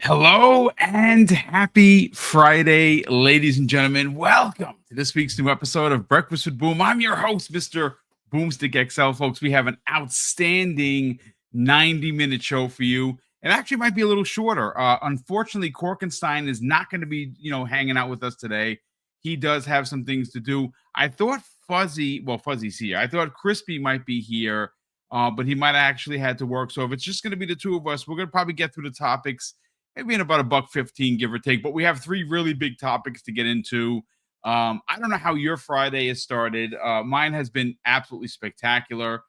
Hello and happy Friday, ladies and gentlemen. Welcome to this week's new episode of Breakfast with Boom. I'm your host, Mr. BoomStick XL. Folks, we have an outstanding 90-minute show for you. It actually might be a little shorter. Unfortunately, Korkenstein is not going to be, hanging out with us today. He does have some things to do. I thought Fuzzy's here. I thought Crispy might be here, but he might have actually had to work. So if it's just going to be the two of us, we're going to probably get through the topics maybe in about a buck 15, give or take. But we have three really big topics to get into. I don't know how your Friday has started. Mine has been absolutely spectacular.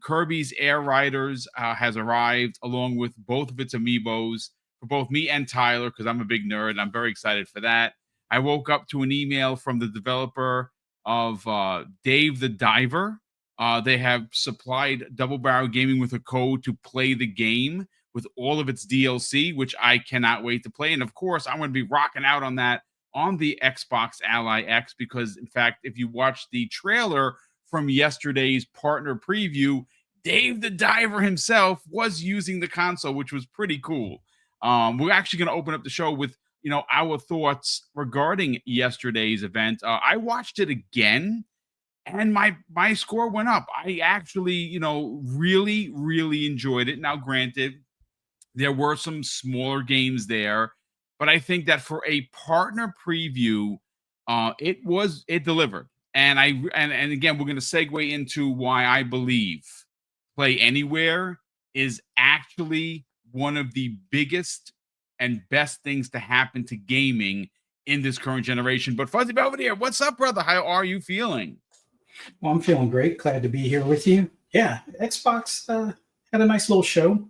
Kirby's Air Riders has arrived along with both of its amiibos for both me and Tyler, because I'm a big nerd. I'm very excited for that. I woke up to an email from the developer of Dave the Diver. They have supplied Double Barrel Gaming with a code to play the game with all of its DLC, which I cannot wait to play. And of course, I'm going to be rocking out on that on the Xbox Ally X, because in fact, if you watch the trailer from yesterday's partner preview, Dave the Diver himself was using the console, which was pretty cool. We're actually going to open up the show with our thoughts regarding yesterday's event. I watched it again, and my score went up. I actually really enjoyed it. Now, granted, there were some smaller games there, but I think that for a partner preview, it delivered. And and again, we're going to segue into why I believe Play Anywhere is actually one of the biggest and best things to happen to gaming in this current generation. But Fuzzy Belvedere, what's up, brother? How are you feeling? Well, I'm feeling great. Glad to be here with you. Yeah, Xbox had a nice little show.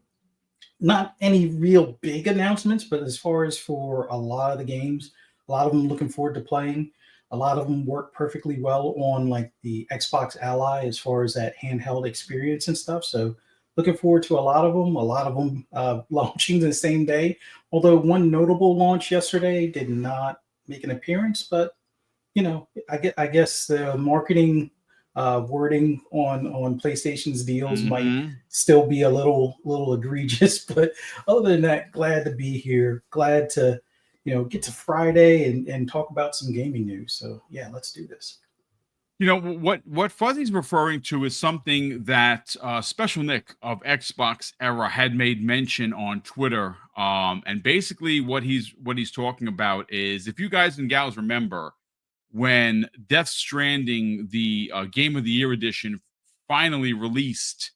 Not any real big announcements, but as far as for a lot of the games, a lot of them looking forward to playing. A lot of them work perfectly well on like the Xbox Ally as far as that handheld experience and stuff. So looking forward to a lot of them. A lot of them launching the same day. Although one notable launch yesterday did not make an appearance, but I guess the marketing wording on PlayStation's deals might Mm-hmm. still be a little egregious, but other than that, glad to be here. Glad to get to Friday and talk about some gaming news. So yeah, let's do this. What Fuzzy's referring to is something that Special Nick of Xbox Era had made mention on Twitter. And basically what he's talking about is, if you guys and gals remember, when Death Stranding, the Game of the Year edition, finally released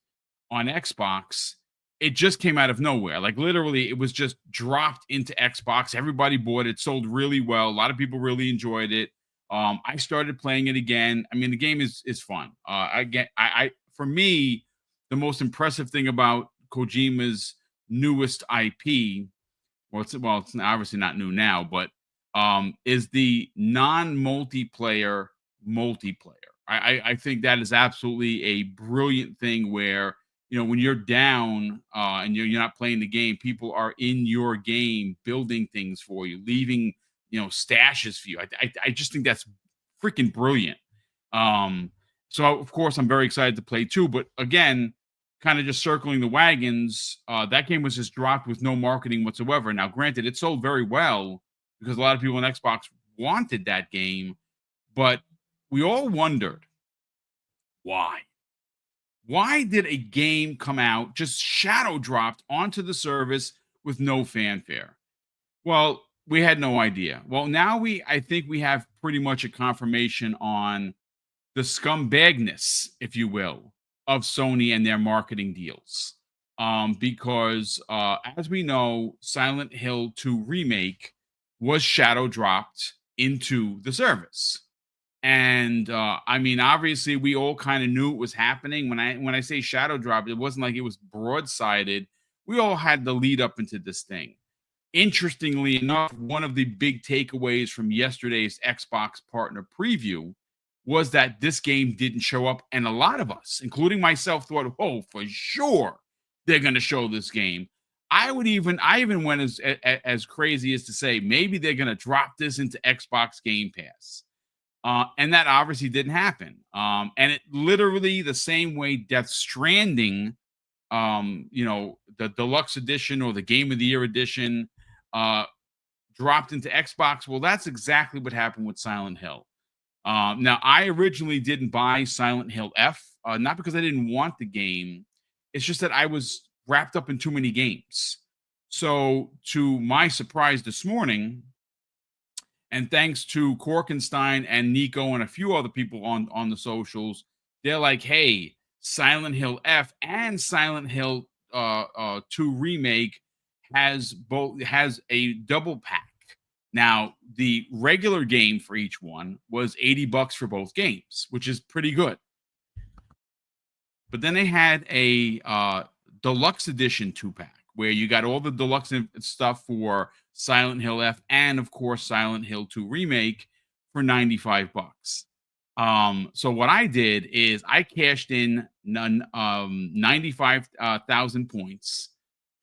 on Xbox, it just came out of nowhere. Like, literally, it was just dropped into Xbox. Everybody bought it, sold really well. A lot of people really enjoyed it. I started playing it again. I mean, the game is fun. For me, the most impressive thing about Kojima's newest IP, it's obviously not new now, but is the multiplayer. I think that is absolutely a brilliant thing, where when you're down and you're not playing the game, people are in your game building things for you, leaving stashes for you. I just think that's freaking brilliant. So of course I'm very excited to play too. But again, kind of just circling the wagons, that game was just dropped with no marketing whatsoever. Now, granted, it sold very well because a lot of people on Xbox wanted that game, but we all wondered why. Why did a game come out, just shadow dropped onto the service with no fanfare? Well, we had no idea. Well, now I think we have pretty much a confirmation on the scumbagness, if you will, of Sony and their marketing deals. Because as we know, Silent Hill 2 Remake was shadow dropped into the service. And I mean, obviously, we all kind of knew it was happening. When I say shadow drop, it wasn't like it was broadsided. We all had the lead up into this thing. Interestingly enough, one of the big takeaways from yesterday's Xbox partner preview was that this game didn't show up, and a lot of us, including myself, thought, "Oh, for sure they're going to show this game." I even went as crazy as to say maybe they're going to drop this into Xbox Game Pass. And that obviously didn't happen. And it literally, the same way Death Stranding, the deluxe edition or the Game of the Year edition, dropped into Xbox. Well, that's exactly what happened with Silent Hill. Now, I originally didn't buy Silent Hill F, not because I didn't want the game. It's just that I was wrapped up in too many games. So, to my surprise this morning, and thanks to Korkenstein and Nico and a few other people on the socials, they're like, "Hey, Silent Hill F and Silent Hill 2 remake has a double pack." Now, the regular game for each one was $80 for both games, which is pretty good. But then they had a deluxe edition 2-pack where you got all the deluxe stuff for Silent Hill F and of course Silent Hill 2 remake for $95. So what I did is I cashed in 95,000 points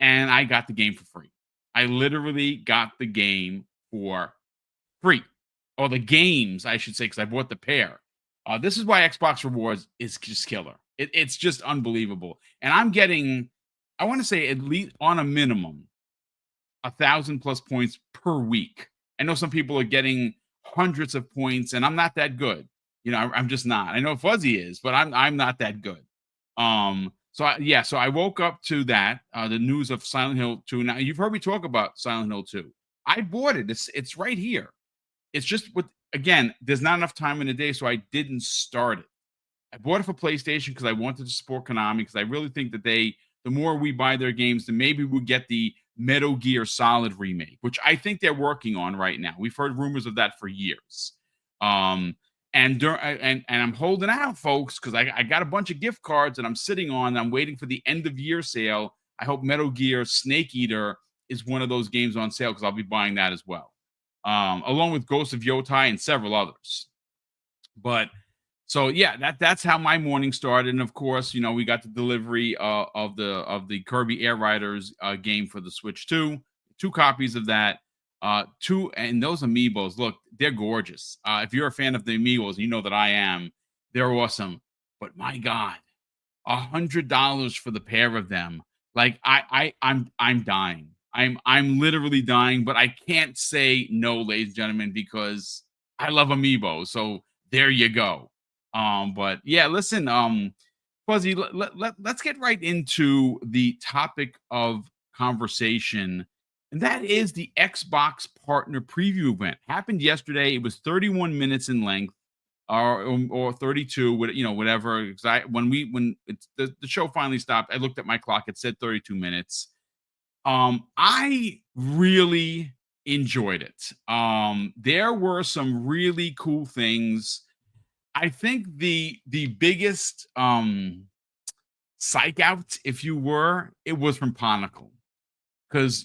and I got the game for free. I literally got the game for free, or the games, I should say, because I bought the pair. This is why Xbox Rewards is just killer. It's just unbelievable, and I'm getting, I want to say, at least on a minimum, 1,000+ points per week. I know some people are getting hundreds of points, and I'm not that good. I'm just not. I know Fuzzy is, but I'm not that good. So I woke up to that, the news of Silent Hill 2. Now you've heard me talk about Silent Hill 2. I bought it. It's right here. It's just again, there's not enough time in the day, so I didn't start it. I bought it for PlayStation because I wanted to support Konami, because I really think that the more we buy their games, then maybe we'll get the Metal Gear Solid remake, which I think they're working on right now. We've heard rumors of that for years. And I'm holding out, folks, because I got a bunch of gift cards that I'm sitting on. I'm waiting for the end of year sale. I hope Metal Gear Snake Eater is one of those games on sale, because I'll be buying that as well, along with Ghost of Yotai and several others. But so yeah, that's how my morning started. And of course, we got the delivery of the Kirby Air Riders game for the Switch 2, 2 copies of that. And those amiibos, look, they're gorgeous. If you're a fan of the amiibos, you know that I am. They're awesome. But my God, $100 for the pair of them. Like I'm dying. I'm literally dying, but I can't say no, ladies and gentlemen, because I love amiibos. So there you go. But yeah, listen, Fuzzy, let's get right into the topic of conversation. And that is the Xbox Partner Preview event. Happened yesterday. It was 31 minutes in length, or 32, whatever. When the show finally stopped, I looked at my clock. It said 32 minutes. I really enjoyed it. There were some really cool things. I think the biggest psych out, if you were, it was from Ponicle. Because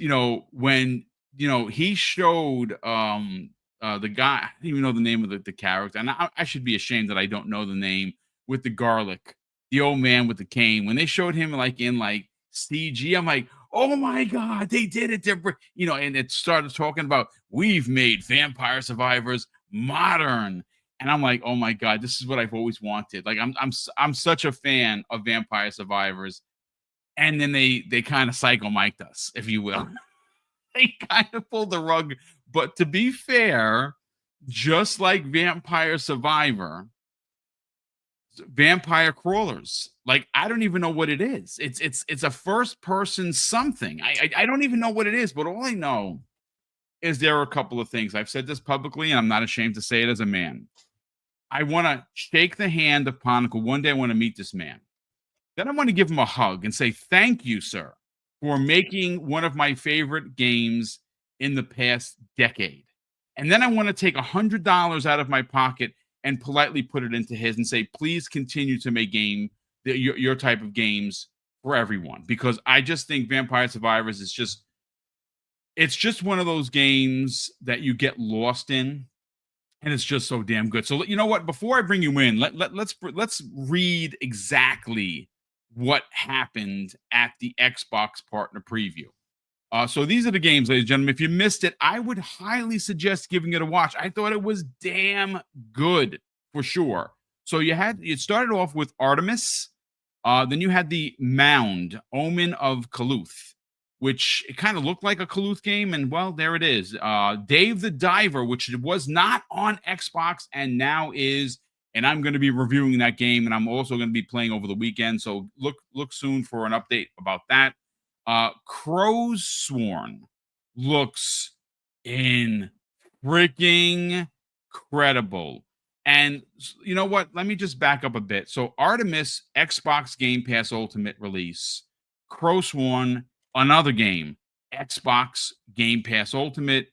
when he showed the guy, I don't even know the name of the character, and I should be ashamed that I don't know the name, with the garlic, the old man with the cane. When they showed him in CG, I'm like, oh my God, they did it different, and it started talking about, we've made Vampire Survivors modern. And I'm like, oh my God, this is what I've always wanted. Like, I'm such a fan of Vampire Survivors. And then they kind of psycho mic'd us, if you will. They kind of pulled the rug. But to be fair, just like Vampire Survivor, Vampire Crawlers, like, I don't even know what it is. It's a first person something. I don't even know what it is, but all I know is there are a couple of things. I've said this publicly, and I'm not ashamed to say it as a man. I want to shake the hand of Ponicle. One day I want to meet this man. Then I want to give him a hug and say, thank you, sir, for making one of my favorite games in the past decade. And then I want to take $100 out of my pocket and politely put it into his and say, please continue to make your type of games for everyone. Because I just think Vampire Survivors is just one of those games that you get lost in. And it's just so damn good. So you know what? Before I bring you in, let's read exactly what happened at the Xbox Partner Preview. So these are the games, ladies and gentlemen. If you missed it, I would highly suggest giving it a watch. I thought it was damn good for sure. So it started off with Artemis. Then you had the Mound, Omen of Kaluth. which it kind of looked like a Kaluth game, and well, there it is. Dave the Diver, which was not on Xbox and now is, and I'm going to be reviewing that game, and I'm also going to be playing over the weekend. So look soon for an update about that. Crow's Sworn looks in freaking credible. And you know what? Let me just back up a bit. So Artemis Xbox Game Pass Ultimate release, Crow Sworn, another game, Xbox Game Pass Ultimate,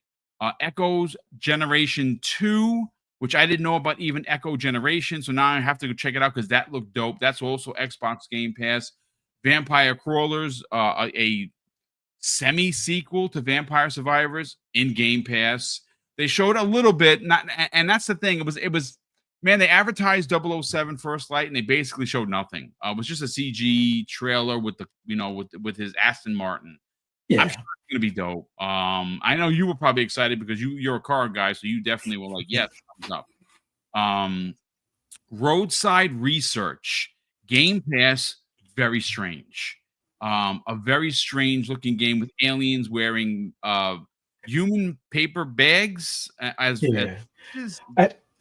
Echoes Generation 2, which I didn't know about even Echo Generation. So now I have to go check it out because that looked dope. That's also Xbox Game Pass. Vampire Crawlers, a semi-sequel to Vampire Survivors in Game Pass. They showed a little bit, and that's the thing. It was man, they advertised 007 First Light and they basically showed nothing. It was just a CG trailer with the with his Aston Martin. Yeah. I'm sure it's gonna be dope. I know you were probably excited because you're a car guy, so you definitely were like, yes, thumbs up. Roadside Research, Game Pass, very strange. A very strange looking game with aliens wearing human paper bags Yeah.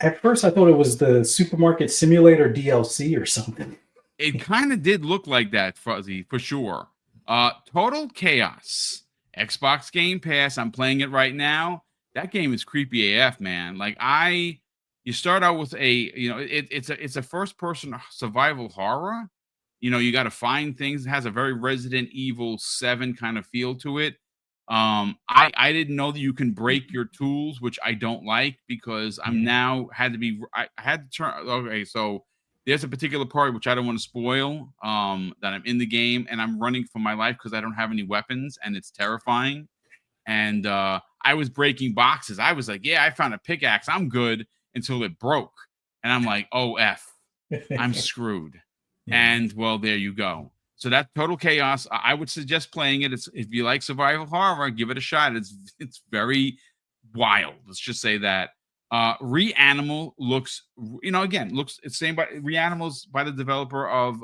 At first, I thought it was the Supermarket Simulator DLC or something. It kind of did look like that, Fuzzy, for sure. Total Chaos, Xbox Game Pass. I'm playing it right now. That game is creepy AF, man. Like you start out with it's a first person survival horror. You got to find things. It has a very Resident Evil 7 kind of feel to it. I didn't know that you can break your tools, which I don't like because I had to turn. Okay, so there's a particular part which I don't want to spoil that I'm in the game and I'm running for my life because I don't have any weapons and it's terrifying. And I was breaking boxes. I was like, yeah, I found a pickaxe. I'm good until it broke. And I'm like, oh, F, I'm screwed. Yeah. And well, there you go. So that Total Chaos, I would suggest playing it. If you like survival horror, give it a shot. It's very wild. Let's just say that. Reanimal looks, it's same by Reanimal's by the developer of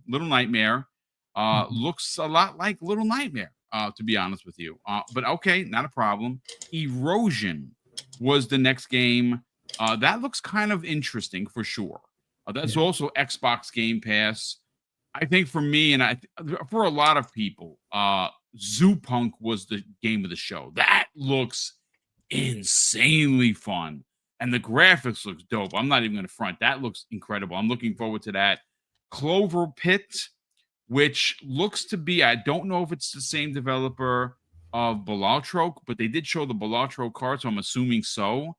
Little Nightmare. Looks a lot like Little Nightmare, to be honest with you. But okay, not a problem. Erosion was the next game. That looks kind of interesting for sure. That's also Xbox Game Pass. I think for me and for a lot of people, Zoo Punk was the game of the show. That looks insanely fun, and the graphics looks dope. I'm not even going to front. That looks incredible. I'm looking forward to that. Clover Pit, which looks to be, I don't know if it's the same developer of Balatro, but they did show the Balatro card, so I'm assuming so.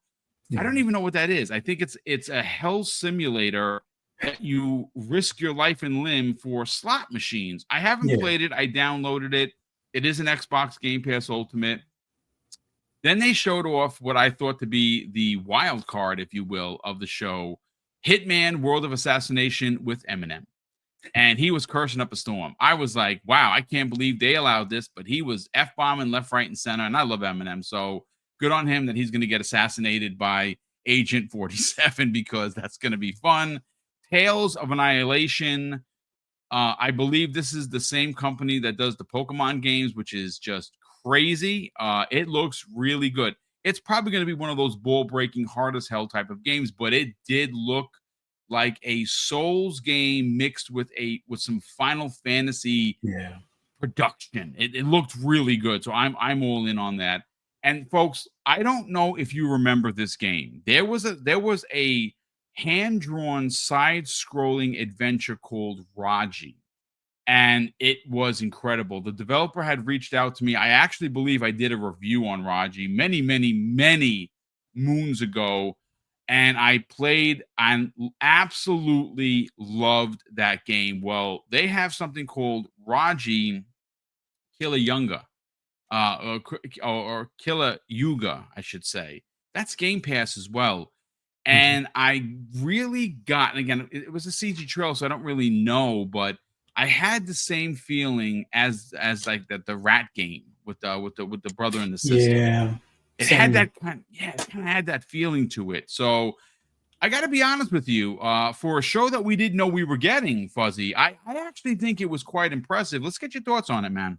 Yeah. I don't even know what that is. I think it's a hell simulator that you risk your life and limb for slot machines. I haven't played it. I downloaded it. It is an Xbox Game Pass Ultimate. Then they showed off what I thought to be the wild card, if you will, of the show, Hitman World of Assassination with Eminem. And he was cursing up a storm. I was like, wow, I can't believe they allowed this, but he was F-bombing left, right, and center. And I love Eminem. So good on him that he's going to get assassinated by Agent 47 because that's going to be fun. Tales of Annihilation. I believe this is the same company that does the Pokemon games, which is just crazy. It looks really good. It's probably going to be one of those ball-breaking, hard as hell type of games, but it did look like a Souls game mixed with some Final Fantasy production. It looked really good, so I'm all in on that. And folks, I don't know if you remember this game. There was a hand-drawn side-scrolling adventure called Raji, and it was incredible. The developer had reached out to me. I actually believe I did a review on Raji many, many, many moons ago, and I played and absolutely loved that game. Well, they have something called Raji Killer Yunga, or Killer Yuga, I should say. That's Game Pass as well. And I really got, and again, it was a CG trailer, so I don't really know, but I had the same feeling as like the rat game with the brother and the sister. Yeah, it had that kind of had that feeling to it. So I got to be honest with you, for a show that we didn't know we were getting, Fuzzy, I actually think it was quite impressive. Let's get your thoughts on it, man.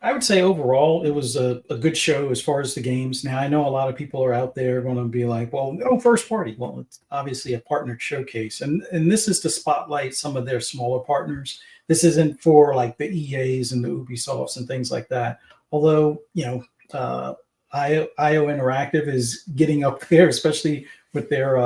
I would say overall it was a good show as far as the games. Now I know a lot of people are out there going to be like, well, no first party. Well, it's obviously a partnered showcase, and this is to spotlight some of their smaller partners. This isn't for like the EAs and the Ubisofts and things like that. Although IO Interactive is getting up there, especially with their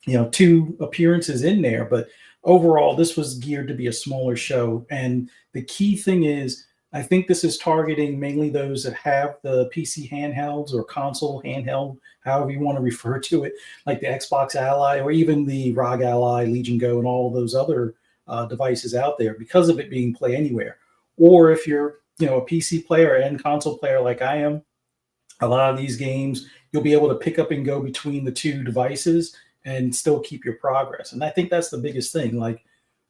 2 appearances in there. But overall, this was geared to be a smaller show, and the key thing is I think this is targeting mainly those that have the PC handhelds or console handheld, however you want to refer to it, like the Xbox Ally or even the ROG Ally, Legion Go, and all of those other devices out there because of it being play anywhere. Or if you're a PC player and console player like I am, a lot of these games you'll be able to pick up and go between the 2 devices and still keep your progress. And I think that's the biggest thing. Like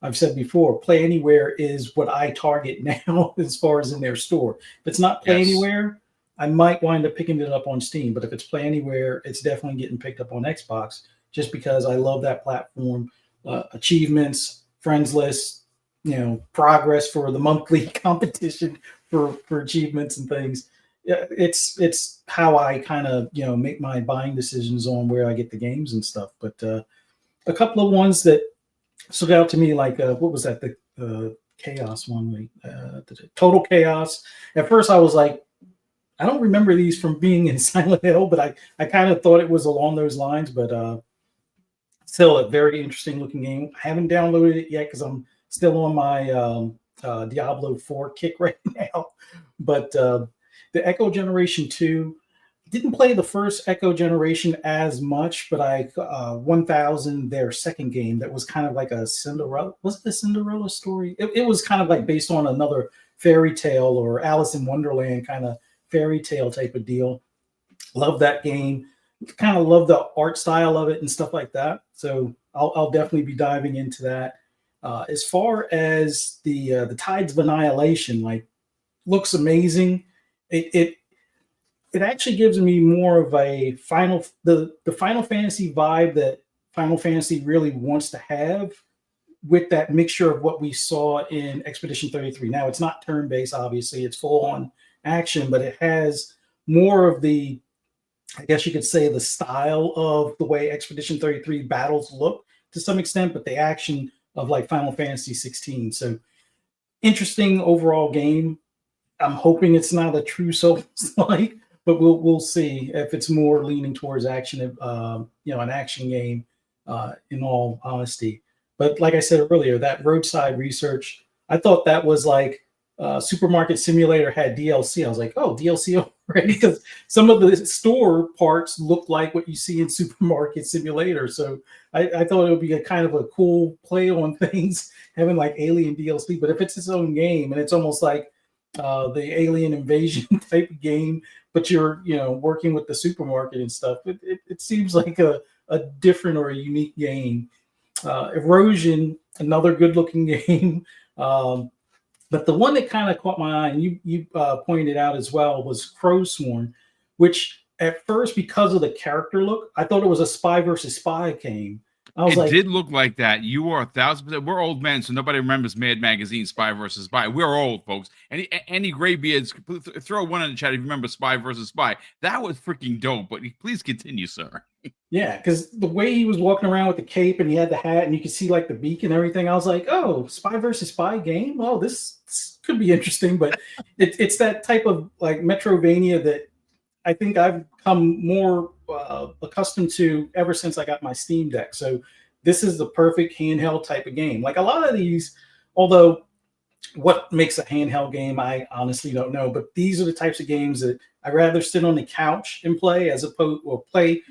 I've said before, Play Anywhere is what I target now as far as in their store. If it's not Play Anywhere, I might wind up picking it up on Steam. But if it's Play Anywhere, it's definitely getting picked up on Xbox just because I love that platform. Achievements, friends list, progress for the monthly competition for achievements and things. It's how I kind of make my buying decisions on where I get the games and stuff. But a couple of ones that stood out to me, like what was that, the Chaos one, Total Chaos. At first I was like, I don't remember these from being in Silent Hill, but I kind of thought it was along those lines. But still a very interesting looking game. I haven't downloaded it yet because I'm still on my Diablo 4 kick right now. But the Echo Generation 2, didn't play the first Echo Generation as much, but I 1000, their second game, that was kind of like a Cinderella. Was it the Cinderella story? It was kind of like based on another fairy tale or Alice in Wonderland kind of fairy tale type of deal. Love that game. Kind of love the art style of it and stuff like that. So I'll definitely be diving into that. As far as the Tides of Annihilation, like, looks amazing. It actually gives me more of a the Final Fantasy vibe that Final Fantasy really wants to have, with that mixture of what we saw in Expedition 33. Now, it's not turn-based, obviously, it's full-on action, but it has more of the, I guess you could say, the style of the way Expedition 33 battles look to some extent, but the action of like Final Fantasy 16. So interesting overall game. I'm hoping it's not a true Souls-like, but we'll see if it's more leaning towards action, an action game, in all honesty. But like I said earlier, that roadside research, I thought that was like Supermarket Simulator had DLC. I was like, oh, DLC already? Because some of the store parts look like what you see in Supermarket Simulator. So I thought it would be a kind of a cool play on things, having like Alien DLC. But if it's its own game and it's almost like the Alien Invasion type of game, but you're working with the supermarket and stuff, it seems like a different or a unique game. Erosion, another good looking game. But the one that kind of caught my eye, and you pointed out as well, was Crowsworn, which at first, because of the character look, I thought it was a spy versus spy game. I was It did look like that. You are 1,000%. We're old men, so nobody remembers Mad Magazine, Spy versus Spy. We're old, folks. Any graybeards, throw one in the chat if you remember Spy versus Spy. That was freaking dope. But please continue, sir. Yeah, because the way he was walking around with the cape and he had the hat and you could see like the beak and everything, I was like, oh, Spy versus Spy game? Oh, this could be interesting. But it's that type of like Metrovania that I think I've come more accustomed to ever since I got my Steam Deck. So this is the perfect handheld type of game. Like a lot of these, although what makes a handheld game, I honestly don't know. But these are the types of games that I'd rather sit on the couch and play play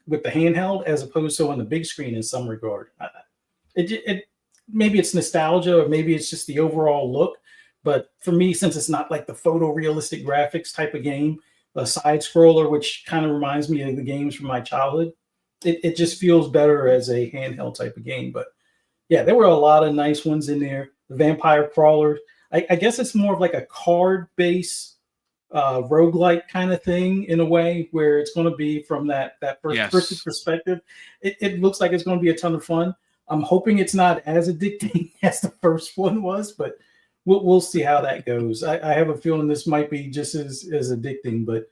with the handheld as opposed to on the big screen in some regard. Maybe it's nostalgia or maybe it's just the overall look. But for me, since it's not like the photorealistic graphics type of game, a side scroller, which kind of reminds me of the games from my childhood, it just feels better as a handheld type of game. But yeah, there were a lot of nice ones in there. The Vampire Crawler, I guess it's more of like a card-based roguelike kind of thing in a way, where it's going to be from that first person perspective. It looks like it's going to be a ton of fun. I'm hoping it's not as addicting as the first one was, but we'll see how that goes. I have a feeling this might be just as addicting. But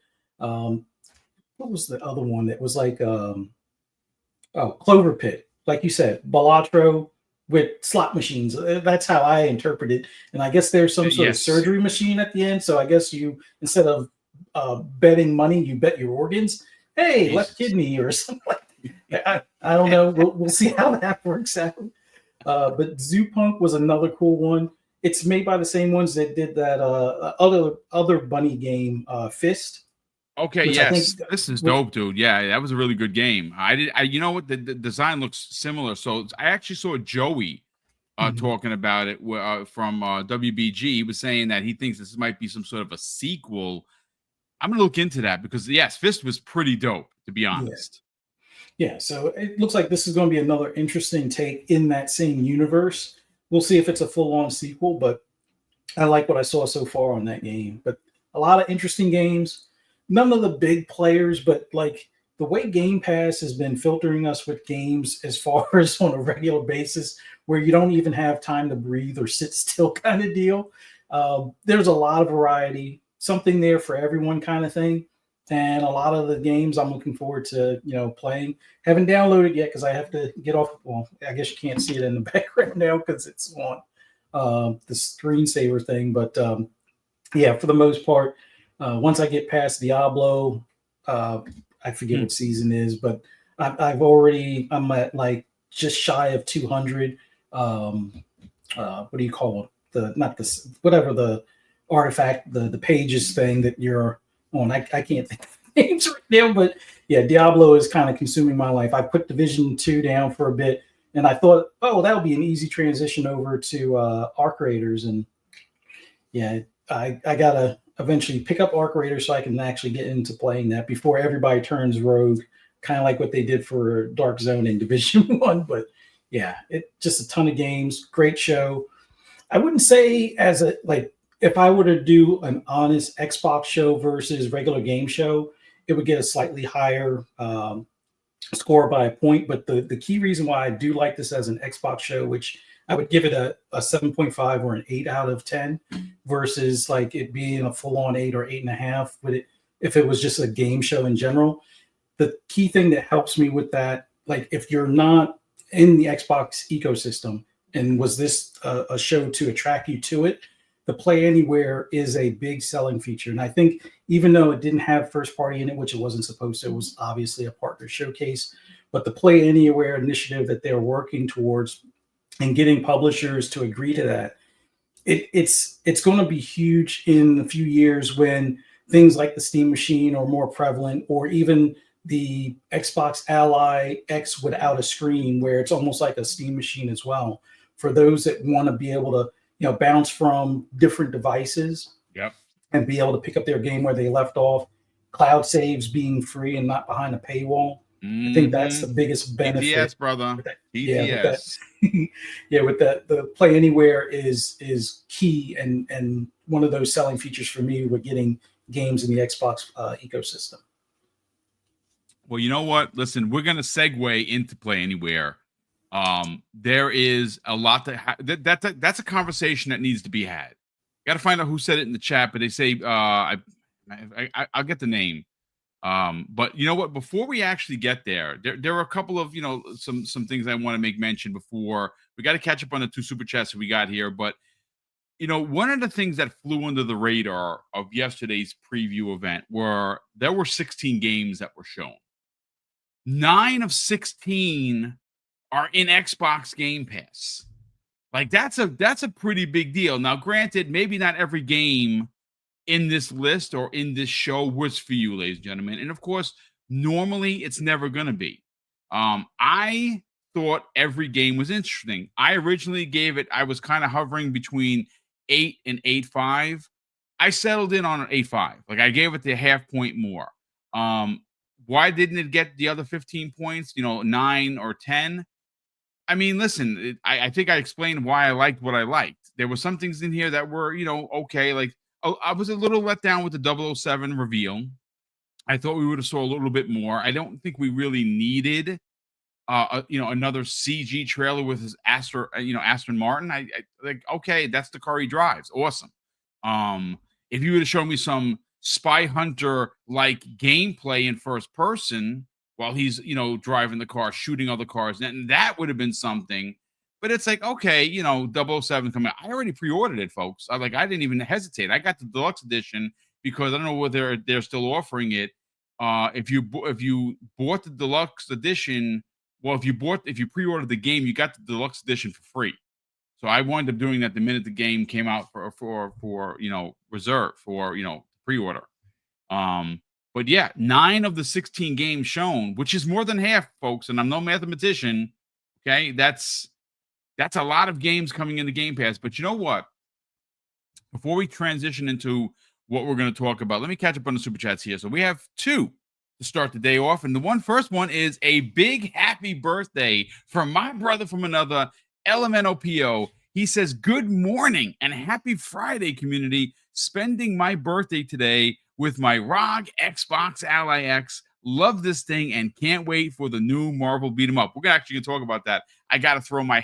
what was the other one that was like oh, Clover Pit, like you said, Balatro with slot machines. That's how I interpret it. And I guess there's some sort of Yes. surgery machine at the end. So I guess you, instead of betting money, you bet your organs. Hey, left Jesus. kidney or something like that. I don't know. We'll see how that works out. But Zoo Punk was another cool one. It's made by the same ones that did that other bunny game, Fist, Okay, which I yes, think, this is which dope, dude. Yeah, that was a really good game. You know what, the design looks similar. So I actually saw Joey Mhm. talking about it from WBG. He was saying that he thinks this might be some sort of a sequel. I'm gonna look into that because yes, Fist was pretty dope, to be Yeah. honest. Yeah, so it looks like this is going to be another interesting take in that same universe. We'll see if it's a full-on sequel, but I like what I saw so far on that game. But a lot of interesting games. None of the big players, but like the way Game Pass has been filtering us with games as far as on a regular basis, where you don't even have time to breathe or sit still kind of deal. There's a lot of variety, something there for everyone kind of thing. And a lot of the games I'm looking forward to, playing. Haven't downloaded yet because I have to get off. Well, I guess you can't see it in the background now because it's on the screensaver thing. But yeah, for the most part, once I get past Diablo, I forget Hmm. what season is, but I'm at like just shy of 200. Um, what do you call it? The not this whatever the artifact the pages thing that you're on. I can't think of the names right now, but yeah, Diablo is kind of consuming my life. I put Division 2 down for a bit, and I thought, oh, that would be an easy transition over to Arc Raiders, and yeah, I gotta eventually pick up Arc Raiders so I can actually get into playing that before everybody turns rogue, kind of like what they did for Dark Zone in Division 1. But yeah, it just a ton of games, great show. I wouldn't say as a like if I were to do an honest Xbox show versus regular game show, it would get a slightly higher score by a point. But the key reason why I do like this as an Xbox show, which I would give it a 7.5 or an 8 out of 10 versus like it being a full on 8 or 8.5. But if it was just a game show in general, the key thing that helps me with that, like if you're not in the Xbox ecosystem and was this a show to attract you to it, the Play Anywhere is a big selling feature. And I think even though it didn't have first party in it, which it wasn't supposed to, it was obviously a partner showcase. But the Play Anywhere initiative that they're working towards and getting publishers to agree to that, it's going to be huge in a few years when things like the Steam Machine are more prevalent, or even the Xbox Ally X without a screen, where it's almost like a Steam Machine as well. For those that want to be able to, bounce from different devices Yep. and be able to pick up their game where they left off, cloud saves being free and not behind a paywall. I think that's Mm-hmm. the biggest benefit TTS, brother. with that. Yeah, with that. TTS. Yeah, with that, the Play Anywhere is key and one of those selling features for me with getting games in the Xbox ecosystem. Well, you know what? Listen, we're gonna segue into Play Anywhere. There is a lot that's a conversation that needs to be had. Got to find out who said it in the chat, but they say I'll get the name. But you know what? Before we actually get there are a couple of some things I want to make mention before we got to catch up on the two super chats that we got here. But one of the things that flew under the radar of yesterday's preview event there were 16 games that were shown. 9 of 16 are in Xbox Game Pass. Like that's a pretty big deal. Now, granted, maybe not every game in this list or in this show was for you, ladies and gentlemen. And of course, normally it's never going to be. I thought every game was interesting. I originally gave it, I was kind of hovering between 8 and 8.5. I settled in on an 8.5. Like I gave it the half point more. Why didn't it get the other 15 points, 9 or 10? I mean, listen, I think I explained why I liked what I liked. There were some things in here that were, okay. Like, I was a little let down with the 007 reveal. I thought we would have saw a little bit more. I don't think we really needed another CG trailer with his Aston Martin. I like, okay, that's the car he drives. Awesome. If you would have shown me some Spy Hunter like gameplay in first person while he's driving the car, shooting other cars, then that would have been something. But it's like, okay, 007 coming out. I already pre-ordered it, folks. I didn't even hesitate. I got the deluxe edition because I don't know whether they're still offering it. If you bought the deluxe edition, well, if you pre-ordered the game, you got the deluxe edition for free. So I wound up doing that the minute the game came out for reserve for pre-order. But yeah, 9 of the 16 games shown, which is more than half, folks. And I'm no mathematician. Okay, that's a lot of games coming into Game Pass. But you know what? Before we transition into what we're going to talk about, let me catch up on the super chats here. So we have 2 to start the day off, and the first one is a big happy birthday from my brother from another, LMNOPO. He says, good morning and happy Friday, community. Spending my birthday today with my ROG Xbox Ally X. Love this thing and can't wait for the new Marvel beat 'em up. We're actually going to talk about that. I got to throw my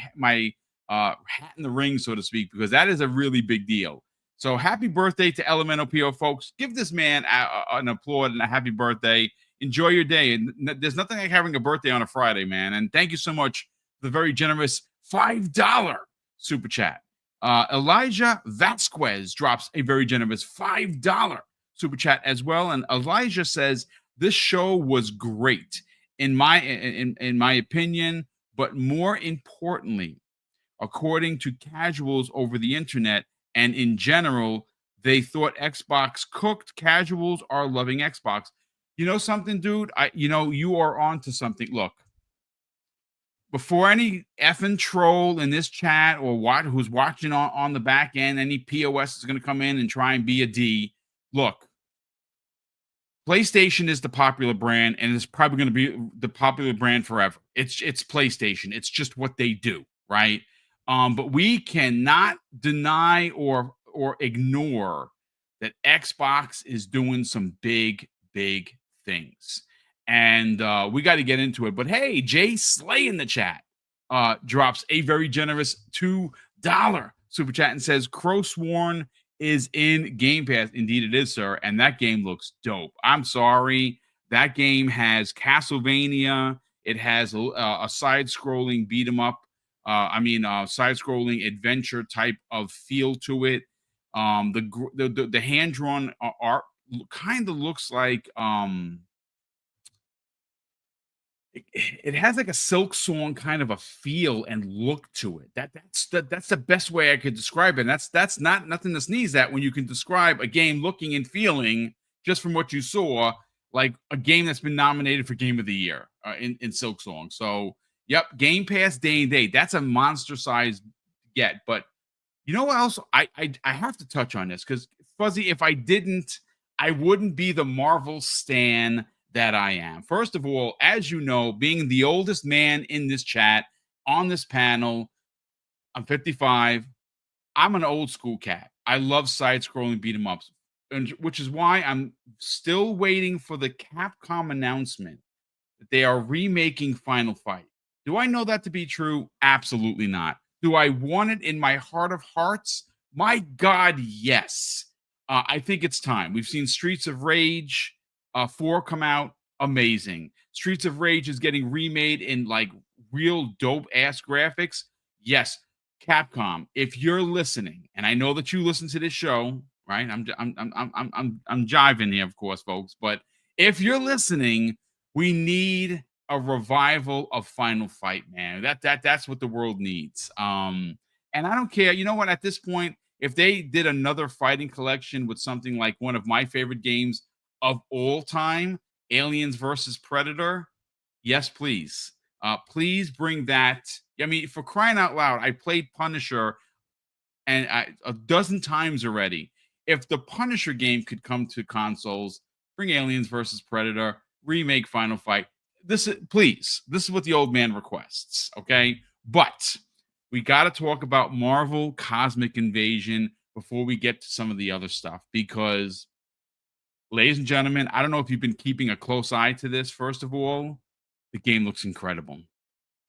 hat in the ring, so to speak, because that is a really big deal. So happy birthday to LMNOPO, folks. Give this man an applaud and a happy birthday. Enjoy your day. And there's nothing like having a birthday on a Friday, man. And thank you so much for the very generous $5 super chat. Elijah Vasquez drops a very generous $5 super chat as well. And Elijah says, this show was great in my opinion, but more importantly, according to casuals over the internet and in general, they thought Xbox cooked. Casuals are loving Xbox. You know something, dude? You are on to something. Look, before any effing troll in this chat or who's watching on the back end, any POS is going to come in and try and be a D. Look, PlayStation is the popular brand, and it's probably going to be the popular brand forever. It's PlayStation. It's just what they do, right? But we cannot deny or ignore that Xbox is doing some big things. And we got to get into it. But hey, Jay Slay in the chat drops a very generous $2 super chat and says, Crow Sworn is in Game Pass. Indeed it is, sir. And that game looks dope. I'm sorry. That game has Castlevania. It has a side-scrolling beat 'em up. Side-scrolling adventure type of feel to it. The hand-drawn art kind of looks like it has like a Silk Song kind of a feel and look to it. That's the best way I could describe it. And that's not nothing to sneeze at when you can describe a game looking and feeling just from what you saw, like a game that's been nominated for Game of the Year in Silk Song. So, yep, Game Pass day and date. That's a monster size get. But you know what else? I have to touch on this because Fuzzy, if I didn't, I wouldn't be the Marvel stan that I am. First of all, as you know, being the oldest man in this chat on this panel, I'm 55. I'm an old school cat. I love side-scrolling beat 'em ups, which is why I'm still waiting for the Capcom announcement that they are remaking Final Fight. Do I know that to be true? Absolutely not. Do I want it in my heart of hearts? My God, yes. I think it's time. We've seen Streets of Rage 4 come out. Amazing. Streets of Rage is getting remade in like real dope ass graphics. Yes, Capcom, if you're listening, and I know that you listen to this show, right? I'm jiving here, of course, folks. But if you're listening, we need a revival of Final Fight, man. That's what the world needs. And I don't care. You know what? At this point, if they did another fighting collection with something like one of my favorite games of all time, Aliens versus Predator, yes, please. Please bring that. I mean, for crying out loud, I played Punisher and a dozen times already. If the Punisher game could come to consoles, bring Aliens versus Predator, remake Final Fight. This is what the old man requests. Okay, but we got to talk about Marvel Cosmic Invasion before we get to some of the other stuff, because, ladies and gentlemen, I don't know if you've been keeping a close eye to this. First of all, the game looks incredible.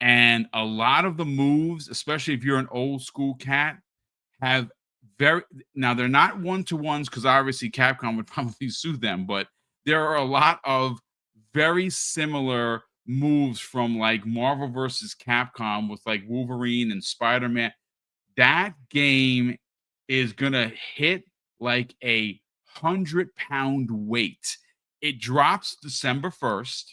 And a lot of the moves, especially if you're an old school cat, have very now they're not one-to-ones because obviously Capcom would probably sue them, but there are a lot of very similar moves from like Marvel versus Capcom with like Wolverine and Spider-Man. That game is gonna hit like 100-pound weight. It drops December 1st.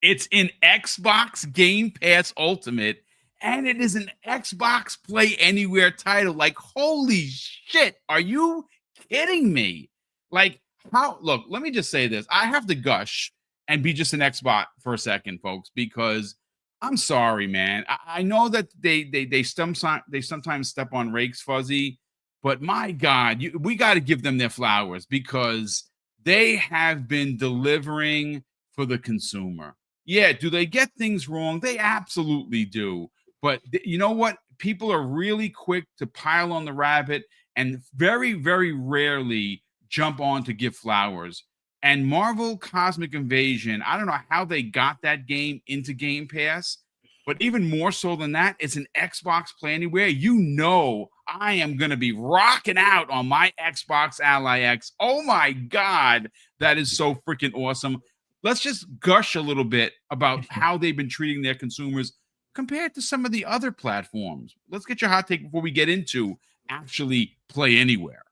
It's in Xbox Game Pass Ultimate, and it is an Xbox Play Anywhere title. Like, holy shit, are you kidding me? Like, how? Look, let me just say this. I have to gush and be just an Xbox for a second, folks, because I'm sorry, man. I know that they sometimes step on rakes, Fuzzy, but my God, we got to give them their flowers because they have been delivering for the consumer. Yeah, do they get things wrong? They absolutely do. But you know what? People are really quick to pile on the rabbit and very, very rarely jump on to give flowers. And Marvel Cosmic Invasion, I don't know how they got that game into Game Pass, but even more so than that, it's an Xbox Play Anywhere. You know, I am going to be rocking out on my Xbox Ally X. Oh my God, that is so freaking awesome. Let's just gush a little bit about how they've been treating their consumers compared to some of the other platforms. Let's get your hot take before we get into actually Play Anywhere.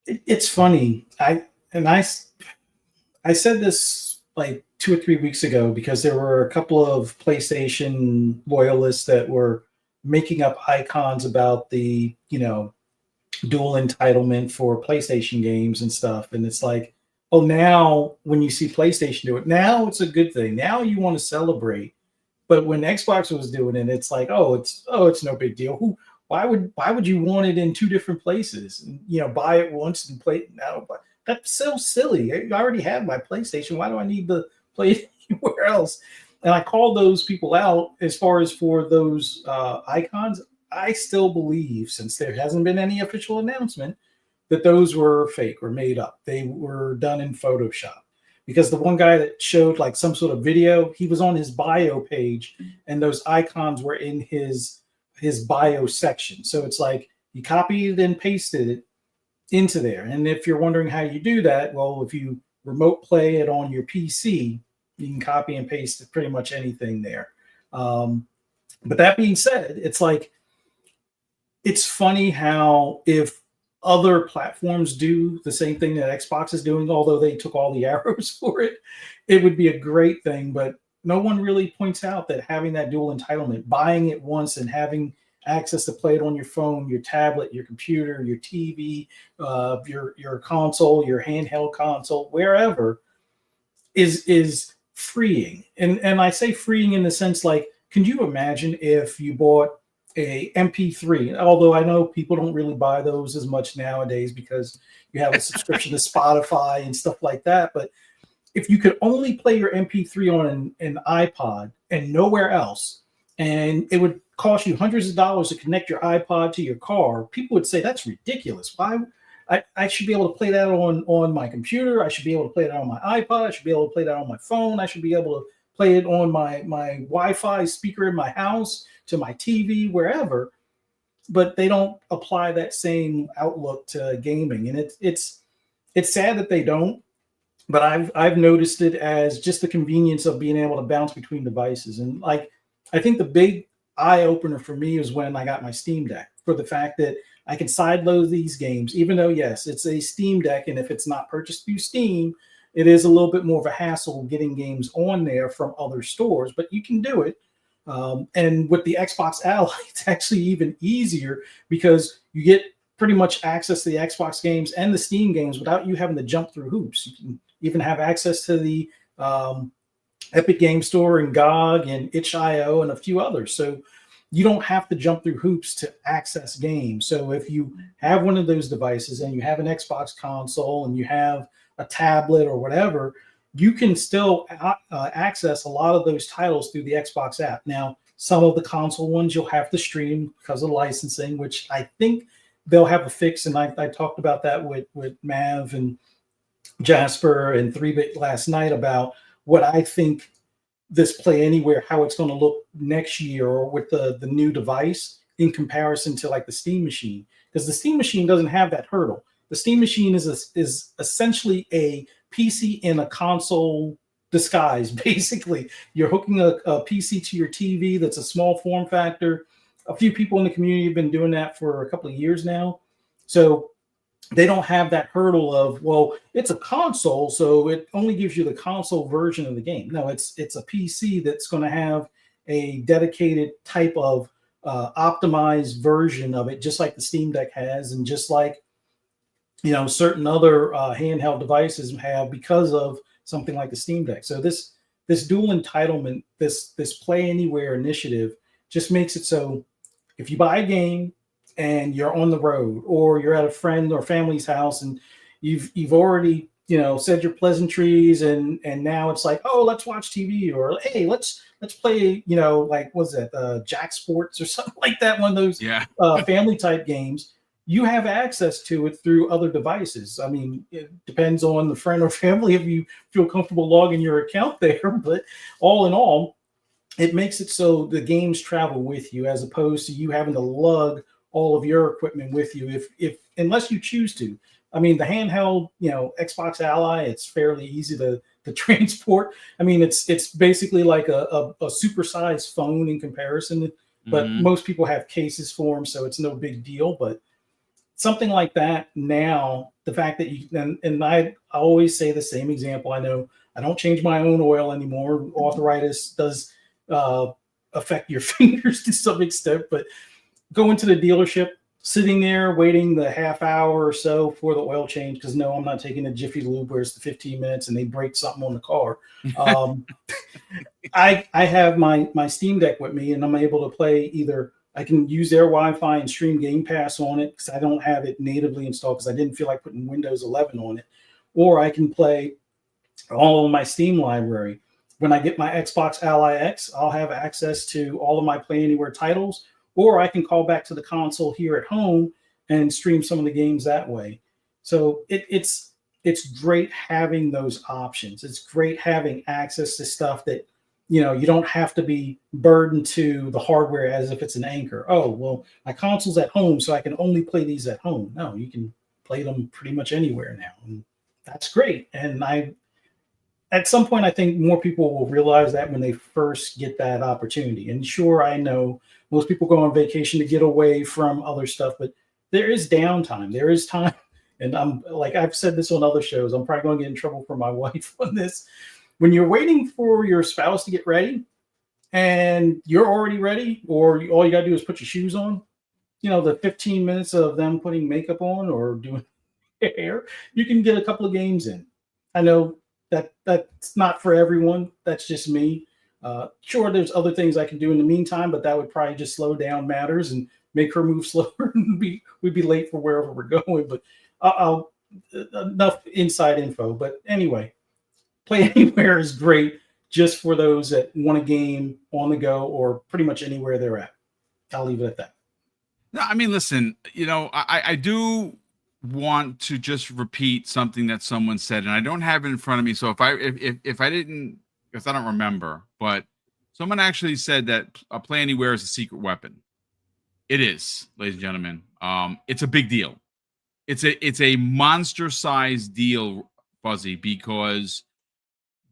It's funny. I said this like 2 or 3 weeks ago because there were a couple of PlayStation loyalists that were making up icons about the, dual entitlement for PlayStation games and stuff. And it's like, oh, now when you see PlayStation do it, now it's a good thing. Now you want to celebrate. But when Xbox was doing it, it's like, it's no big deal. Why would you want it in two different places? And, buy it once and play it now. But that's so silly. I already have my PlayStation. Why do I need to play it anywhere else? And I called those people out as far as for those icons. I still believe, since there hasn't been any official announcement, that those were fake or made up. They were done in Photoshop. Because the one guy that showed like some sort of video, he was on his bio page, and those icons were in his bio section. So it's like he copied and pasted it into there. And if you're wondering how you do that, well, if you remote play it on your PC, you can copy and paste pretty much anything there. But that being said, it's like, it's funny how if other platforms do the same thing that Xbox is doing, although they took all the arrows for it, it would be a great thing. But no one really points out that having that dual entitlement, buying it once and having access to play it on your phone, your tablet, your computer, your TV, your console, your handheld console, wherever, is freeing. And I say freeing in the sense like, can you imagine if you bought a MP3? Although I know people don't really buy those as much nowadays because you have a subscription to Spotify and stuff like that. But if you could only play your MP3 on an iPod and nowhere else, and it would cost you hundreds of dollars to connect your iPod to your car, people would say that's ridiculous. Why? I should be able to play that on my computer. I should be able to play that on my iPod. I should be able to play that on my phone. I should be able to play it on my Wi-Fi speaker in my house, to my TV, wherever. But they don't apply that same outlook to gaming, and it's sad that they don't. But I've noticed it as just the convenience of being able to bounce between devices. And like, I think the big eye opener for me is when I got my Steam Deck, for the fact that I can sideload these games, even though, yes, it's a Steam Deck, and if it's not purchased through Steam, it is a little bit more of a hassle getting games on there from other stores, but you can do it. And with the Xbox Ally, it's actually even easier because you get pretty much access to the Xbox games and the Steam games without you having to jump through hoops. You can even have access to the Epic Game Store and GOG and itch.io and a few others. So you don't have to jump through hoops to access games. So if you have one of those devices and you have an Xbox console and you have a tablet or whatever, you can still access a lot of those titles through the Xbox app. Now, some of the console ones you'll have to stream because of licensing, which I think they'll have a fix. And I talked about that with Mav and Jasper and 3-Bit last night about what I think this Play Anywhere, how it's going to look next year or with the new device in comparison to like the Steam machine, because the Steam machine doesn't have that hurdle. The Steam machine is essentially a PC in a console disguise. Basically, you're hooking a PC to your TV that's a small form factor. A few people in the community have been doing that for a couple of years now. So they don't have that hurdle of, well, it's a console, so it only gives you the console version of the game. No, it's a PC that's going to have a dedicated type of optimized version of it, just like the Steam Deck has, and just like certain other handheld devices have because of something like the Steam Deck. So this dual entitlement, this Play Anywhere initiative, just makes it so if you buy a game and you're on the road or you're at a friend or family's house and you've already said your pleasantries and now it's like, oh, let's watch TV, or hey, let's play like what's that, Jack Sports or something like that, one of those family type games. You have access to it through other devices. I mean, it depends on the friend or family if you feel comfortable logging your account there, but all in all, it makes it so the games travel with you as opposed to you having to lug all of your equipment with you if unless you choose to. I mean, the handheld, Xbox Ally, it's fairly easy to transport. I mean, it's basically like a supersized phone in comparison, but most people have cases for them, so it's no big deal. But something like that now, the fact that you and I always say the same example. I know I don't change my own oil anymore. Arthritis does affect your fingers to some extent, but going to the dealership, sitting there waiting the half hour or so for the oil change, because no, I'm not taking a Jiffy Lube where it's the 15 minutes and they break something on the car. I have my Steam Deck with me, and I'm able to play either. I can use their Wi-Fi and stream Game Pass on it because I don't have it natively installed because I didn't feel like putting Windows 11 on it, or I can play all of my Steam library. When I get my Xbox Ally X, I'll have access to all of my Play Anywhere titles, or I can call back to the console here at home and stream some of the games that way. So it's great having those options. It's great having access to stuff that, you don't have to be burdened to the hardware as if it's an anchor. Oh, well, my console's at home, so I can only play these at home. No, you can play them pretty much anywhere now. And that's great. And at some point, I think more people will realize that when they first get that opportunity. And sure, I know most people go on vacation to get away from other stuff, but there is downtime. There is time. And I'm like, I've said this on other shows. I'm probably going to get in trouble for my wife on this. When you're waiting for your spouse to get ready and you're already ready, or all you got to do is put your shoes on, the 15 minutes of them putting makeup on or doing hair, you can get a couple of games in. I know that's not for everyone. That's just me. Sure, there's other things I can do in the meantime, but that would probably just slow down matters and make her move slower. And we'd be late for wherever we're going. But I'll enough inside info. But anyway, Play Anywhere is great just for those that want a game on the go or pretty much anywhere they're at. I'll leave it at that. No, I mean, listen, I do want to just repeat something that someone said, and I don't have it in front of me. So if I didn't, because I don't remember, but someone actually said that a Play Anywhere is a secret weapon. It is, ladies and gentlemen. It's a big deal. It's a monster-sized deal, Fuzzy, because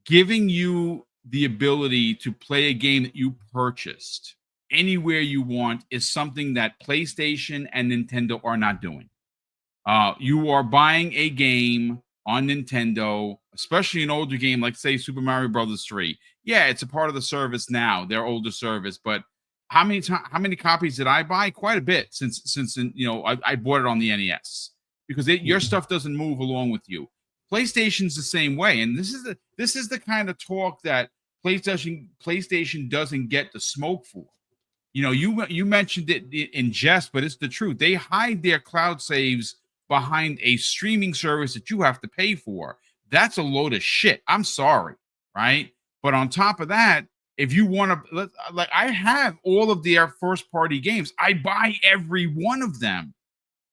giving you the ability to play a game that you purchased anywhere you want is something that PlayStation and Nintendo are not doing. You are buying a game on Nintendo, especially an older game like, say, Super Mario Brothers 3. Yeah, it's a part of the service now, their older service, but how many copies did I buy? Quite a bit since I bought it on the NES, because your stuff doesn't move along with you. PlayStation's the same way, and this is the kind of talk that PlayStation doesn't get the smoke for. You mentioned it in jest, but it's the truth. They hide their cloud saves behind a streaming service that you have to pay for. That's a load of shit. I'm sorry, right? But on top of that, if you want to, like, I have all of their first party games. I buy every one of them.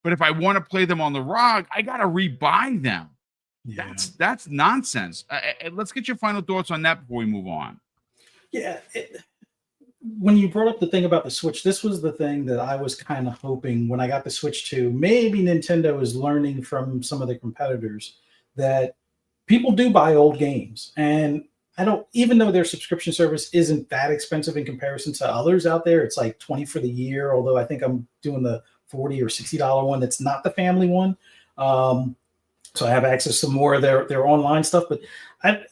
But if I want to play them on the ROG, I got to rebuy them. Yeah. That's nonsense. Let's get your final thoughts on that before we move on. Yeah. When you brought up the thing about the Switch, this was the thing that I was kind of hoping when I got the Switch to. Maybe Nintendo is learning from some of the competitors that people do buy old games. And I don't, even though their subscription service isn't that expensive in comparison to others out there, it's like 20 for the year, although I think I'm doing the 40 or $60 one that's not the family one. So I have access to more of their online stuff. But I,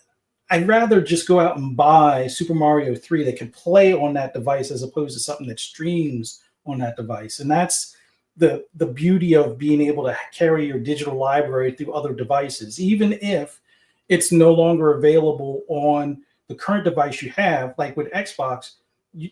I'd rather just go out and buy Super Mario 3 that can play on that device as opposed to something that streams on that device. And that's the beauty of being able to carry your digital library through other devices, even if it's no longer available on the current device you have. Like with Xbox,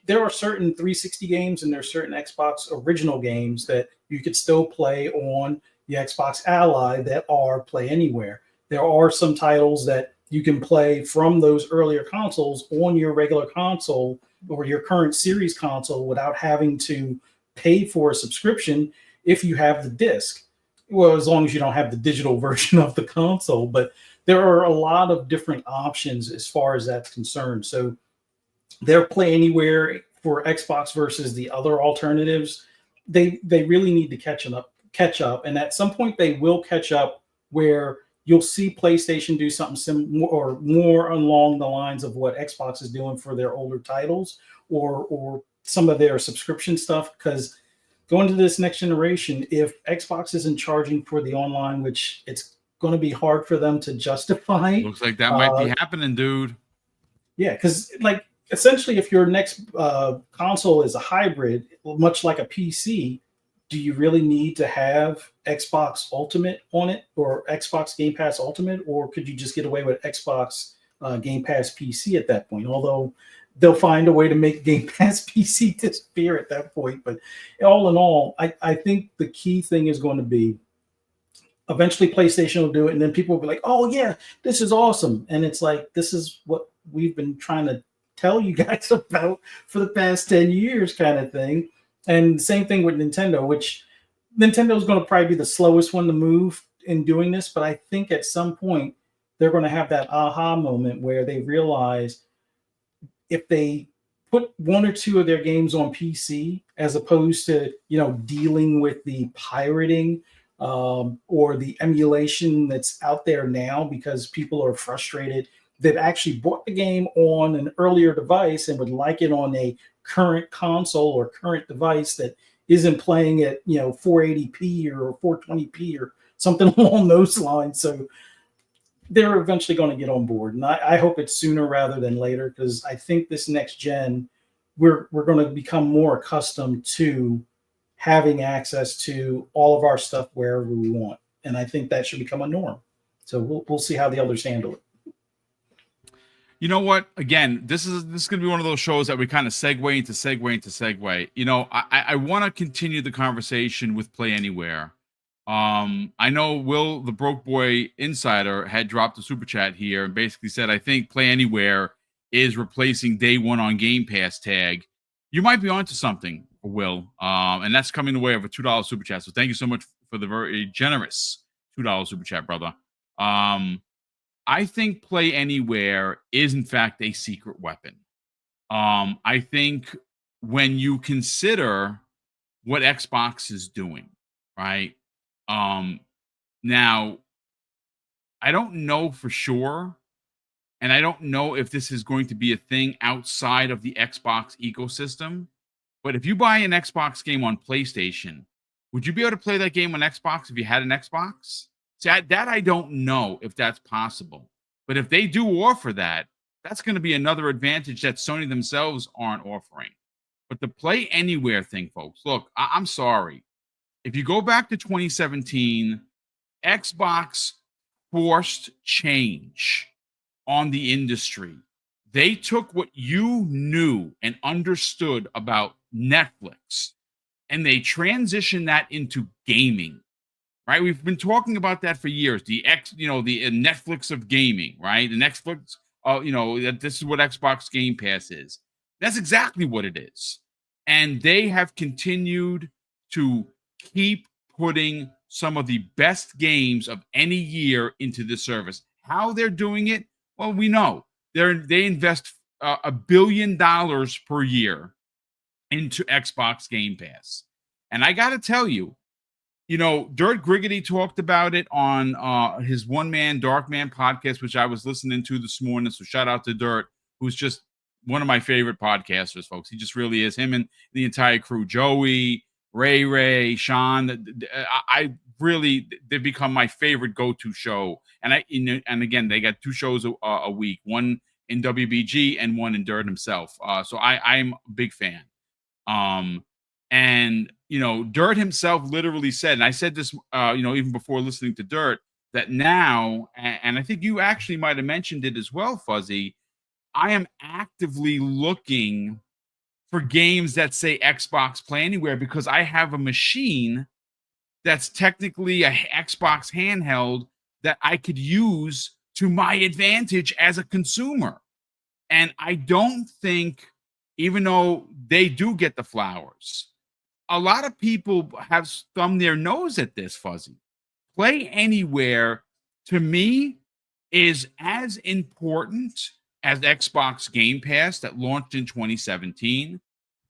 there are certain 360 games and there are certain Xbox original games that you could still play on the Xbox Ally that are play anywhere. There are some titles that you can play from those earlier consoles on your regular console or your current series console without having to pay for a subscription if you have the disc. Well, as long as you don't have the digital version of the console, but there are a lot of different options as far as that's concerned. So their Play Anywhere for Xbox versus the other alternatives, they really need to catch up, and at some point they will catch up where you'll see PlayStation do something similar or more along the lines of what Xbox is doing for their older titles or some of their subscription stuff. Because going to this next generation, if Xbox isn't charging for the online, which it's going to be hard for them to justify. Looks like that might be happening, dude. Yeah, because like essentially, if your next console is a hybrid, much like a PC, do you really need to have Xbox Ultimate on it or Xbox Game Pass Ultimate, or could you just get away with Xbox Game Pass PC at that point? Although they'll find a way to make Game Pass PC disappear at that point. But all in all, I think the key thing is going to be eventually PlayStation will do it, and then people will be like, "Oh yeah, this is awesome," and it's like this is what we've been trying to tell you guys about for the past 10 years, kind of thing. And same thing with Nintendo, which Nintendo is going to probably be the slowest one to move in doing this, but I think at some point they're going to have that aha moment where they realize if they put one or two of their games on PC as opposed to dealing with the pirating or the emulation that's out there now, because people are frustrated that actually bought the game on an earlier device and would like it on a current console or current device that isn't playing at 480p or 420p or something along those lines. So they're eventually going to get on board, and I hope it's sooner rather than later, because I think this next gen we're going to become more accustomed to having access to all of our stuff wherever we want, and I think that should become a norm. So we'll see how the others handle it. You know what? Again, this is going to be one of those shows that we kind of segue into segue. I want to continue the conversation with Play Anywhere. I know Will, the Broke Boy Insider, had dropped a super chat here and basically said, I think Play Anywhere is replacing Day One on Game Pass tag. You might be onto something, Will. And that's coming the way of a $2 super chat. So thank you so much for the very generous $2 super chat, brother. I think Play Anywhere is in fact a secret weapon. I think when you consider what Xbox is doing, right? Now I don't know for sure, and I don't know if this is going to be a thing outside of the Xbox ecosystem, but if you buy an Xbox game on PlayStation, would you be able to play that game on Xbox if you had an Xbox? See, that I don't know if that's possible. But if they do offer that, that's going to be another advantage that Sony themselves aren't offering. But the Play Anywhere thing, folks, look, I'm sorry. If you go back to 2017, Xbox forced change on the industry. They took what you knew and understood about Netflix and they transitioned that into gaming. Right, we've been talking about that for years. The Netflix of gaming, right? The Netflix, that this is what Xbox Game Pass is. That's exactly what it is, and they have continued to keep putting some of the best games of any year into the service. How they're doing it, well, we know they invest $1 billion per year into Xbox Game Pass. And I got to tell you, Dirt Griggity talked about it on his One Man Dark Man podcast, which I was listening to this morning. So shout out to Dirt, who's just one of my favorite podcasters, folks. He just really is. Him and the entire crew, Joey, Ray, Sean. I really, they've become my favorite go-to show. And again, they got 2 shows a week, one in WBG and one in Dirt himself. So I'm a big fan. And Dirt himself literally said, and I said this, even before listening to Dirt, that now, and I think you actually might have mentioned it as well, Fuzzy, I am actively looking for games that say Xbox Play Anywhere, because I have a machine that's technically a Xbox handheld that I could use to my advantage as a consumer. And I don't think, even though they do get the flowers, a lot of people have thumbed their nose at this, Fuzzy. Play Anywhere, to me, is as important as Xbox Game Pass that launched in 2017.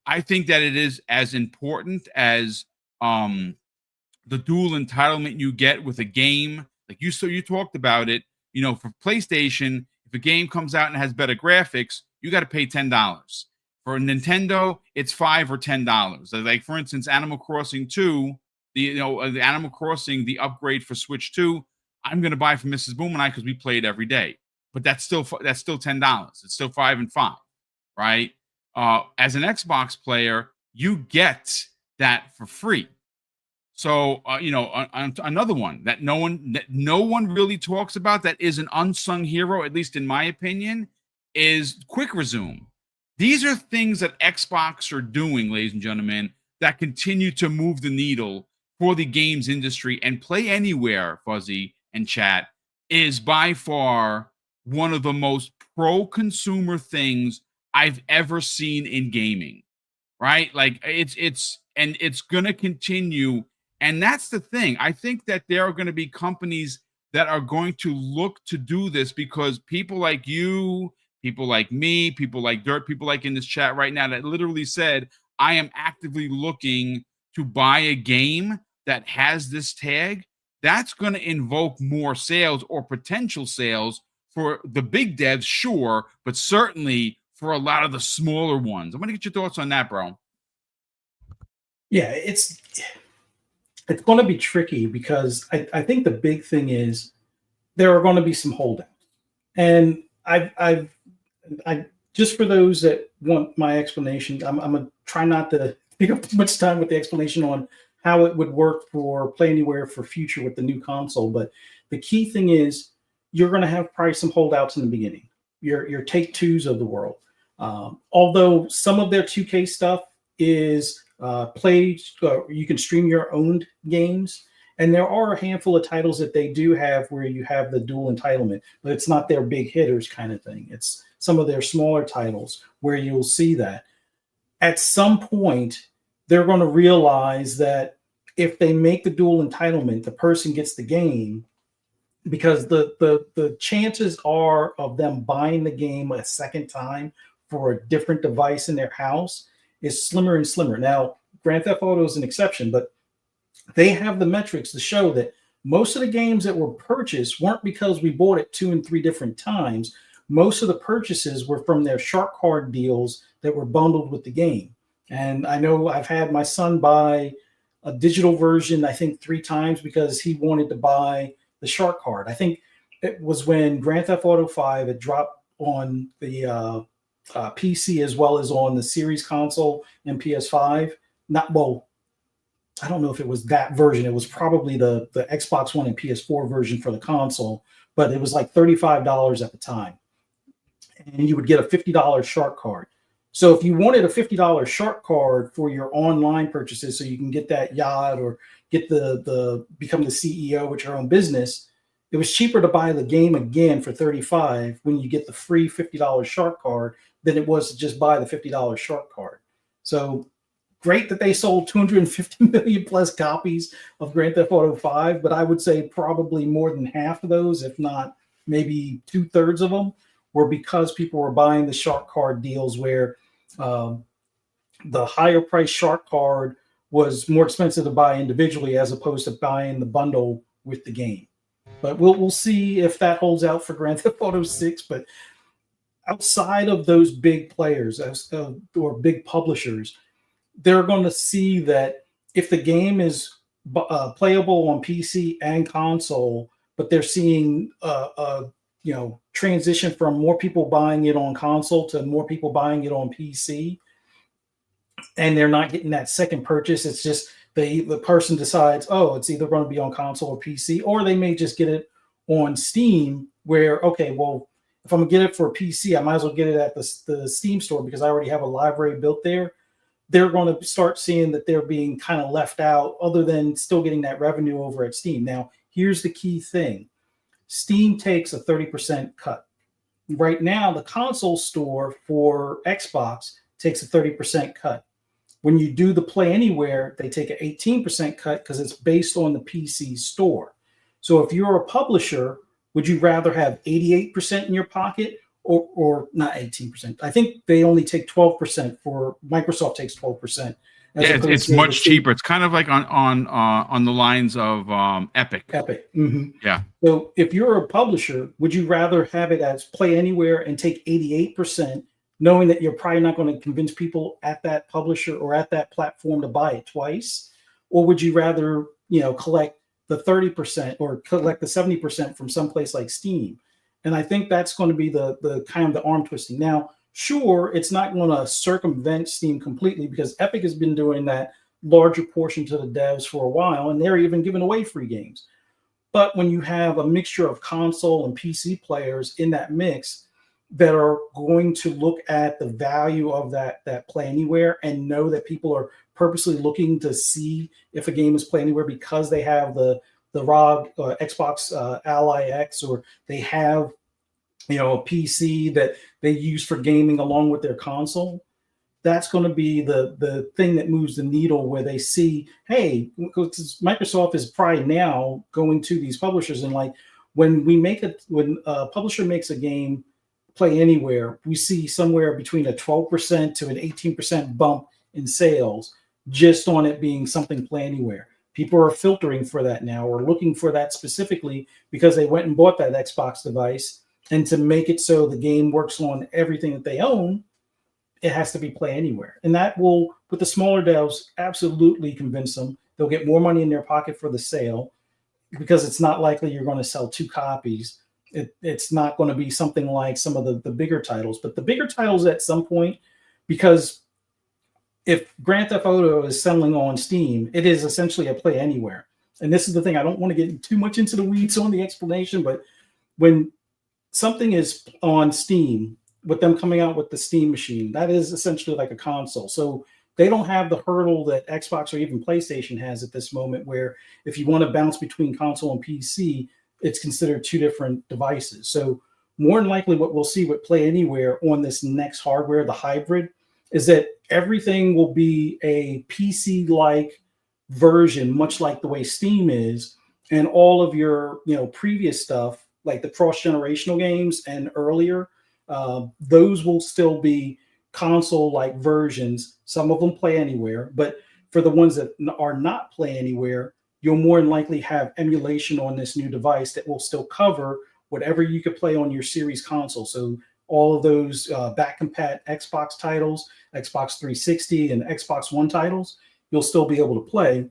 I think that it is as important as the dual entitlement you get with a game. Like you talked about it, for PlayStation, if a game comes out and has better graphics, you got to pay $10. For Nintendo, it's $5 or $10. Like, for instance, Animal Crossing 2, the Animal Crossing, the upgrade for Switch 2, I'm going to buy from Mrs. Boom and I because we play it every day. But that's still $10. It's still 5 and 5, right? As an Xbox player, you get that for free. So, another one that no one really talks about, that is an unsung hero, at least in my opinion, is Quick Resume. These are things that Xbox are doing, ladies and gentlemen, that continue to move the needle for the games industry. And Play Anywhere, Fuzzy and chat, is by far one of the most pro-consumer things I've ever seen in gaming, right? Like, it's going to continue. And that's the thing. I think that there are going to be companies that are going to look to do this, because people like you, people like me, people like Dirt, people like in this chat right now that literally said, I am actively looking to buy a game that has this tag. That's going to invoke more sales or potential sales for the big devs, sure, but certainly for a lot of the smaller ones. I'm going to get your thoughts on that, bro. Yeah, it's going to be tricky, because I think the big thing is there are going to be some holdouts. And I just for those that want my explanation, I'm going to try not to take up too much time with the explanation on how it would work for Play Anywhere for future with the new console. But the key thing is you're going to have probably some holdouts in the beginning, your Take-Twos of the world. Although some of their 2K stuff is you can stream your own games. And there are a handful of titles that they do have where you have the dual entitlement, but it's not their big hitters kind of thing. It's some of their smaller titles where you'll see that. At some point, they're going to realize that if they make the dual entitlement, the person gets the game, because the chances are of them buying the game a second time for a different device in their house is slimmer and slimmer. Now, Grand Theft Auto is an exception, but they have the metrics to show that most of the games that were purchased weren't because we bought it 2 and 3 different times. Most of the purchases were from their shark card deals that were bundled with the game. And I know I've had my son buy a digital version, I think 3 times, because he wanted to buy the shark card. I think it was when Grand Theft Auto 5 had dropped on the PC as well as on the series console and PS5. I don't know if it was that version. It was probably the Xbox One and PS4 version for the console, but it was like $35 at the time. And you would get a $50 shark card. So if you wanted a $50 shark card for your online purchases, so you can get that yacht or get become the CEO with your own business, it was cheaper to buy the game again for $35 when you get the free $50 shark card than it was to just buy the $50 shark card. So great that they sold 250 million plus copies of Grand Theft Auto 5, but I would say probably more than half of those, if not maybe 2/3 of them, were because people were buying the shark card deals where the higher price shark card was more expensive to buy individually as opposed to buying the bundle with the game. But we'll see if that holds out for Grand Theft Auto 6. But outside of those big players or big publishers, they're going to see that if the game is playable on PC and console, but they're seeing transition from more people buying it on console to more people buying it on PC, and they're not getting that second purchase. It's just the person decides, oh, it's either going to be on console or PC, or they may just get it on Steam where, okay, well, if I'm going to get it for a PC, I might as well get it at the Steam store because I already have a library built there. They're going to start seeing that they're being kind of left out other than still getting that revenue over at Steam. Now, here's the key thing. Steam takes a 30% cut. Right now, the console store for Xbox takes a 30% cut. When you do the Play Anywhere, they take an 18% cut because it's based on the PC store. So if you're a publisher, would you rather have 88% in your pocket or not 18%? I think they only take 12% for Microsoft takes 12%. Yeah, it's much cheaper. It's kind of like on the lines of Epic. Epic. Mm-hmm. Yeah. So if you're a publisher, would you rather have it as Play Anywhere and take 88%, knowing that you're probably not going to convince people at that publisher or at that platform to buy it twice? Or would you rather, collect the 30% or collect the 70% from someplace like Steam? And I think that's going to be the kind of the arm twisting. Now, sure, it's not going to circumvent Steam completely because Epic has been doing that larger portion to the devs for a while, and they're even giving away free games. But when you have a mixture of console and PC players in that mix that are going to look at the value of that Play Anywhere and know that people are purposely looking to see if a game is Play Anywhere because they have the ROG Xbox Ally X, or they have a PC that they use for gaming along with their console, that's going to be the thing that moves the needle, where they see, hey, Microsoft is probably now going to these publishers and like, when a publisher makes a game Play Anywhere, we see somewhere between a 12% to an 18% bump in sales just on it being something Play Anywhere. People are filtering for that now, or looking for that specifically because they went and bought that Xbox device. And to make it so the game works on everything that they own, it has to be Play Anywhere. And that will, with the smaller devs, absolutely convince them. They'll get more money in their pocket for the sale because it's not likely you're going to sell 2 copies. It's not going to be something like some of the bigger titles. But the bigger titles at some point, because if Grand Theft Auto is selling on Steam, it is essentially a Play Anywhere. And this is the thing. I don't want to get too much into the weeds on the explanation, but when something is on Steam, with them coming out with the Steam machine, that is essentially like a console. So they don't have the hurdle that Xbox or even PlayStation has at this moment, where if you want to bounce between console and PC, it's considered 2 different devices. So more than likely what we'll see with Play Anywhere on this next hardware, the hybrid, is that everything will be a PC-like version, much like the way Steam is, and all of your previous stuff, like the cross-generational games and earlier, those will still be console-like versions. Some of them Play Anywhere, but for the ones that are not Play Anywhere, you'll more than likely have emulation on this new device that will still cover whatever you could play on your series console. So all of those back-compat Xbox titles, Xbox 360 and Xbox One titles, you'll still be able to play.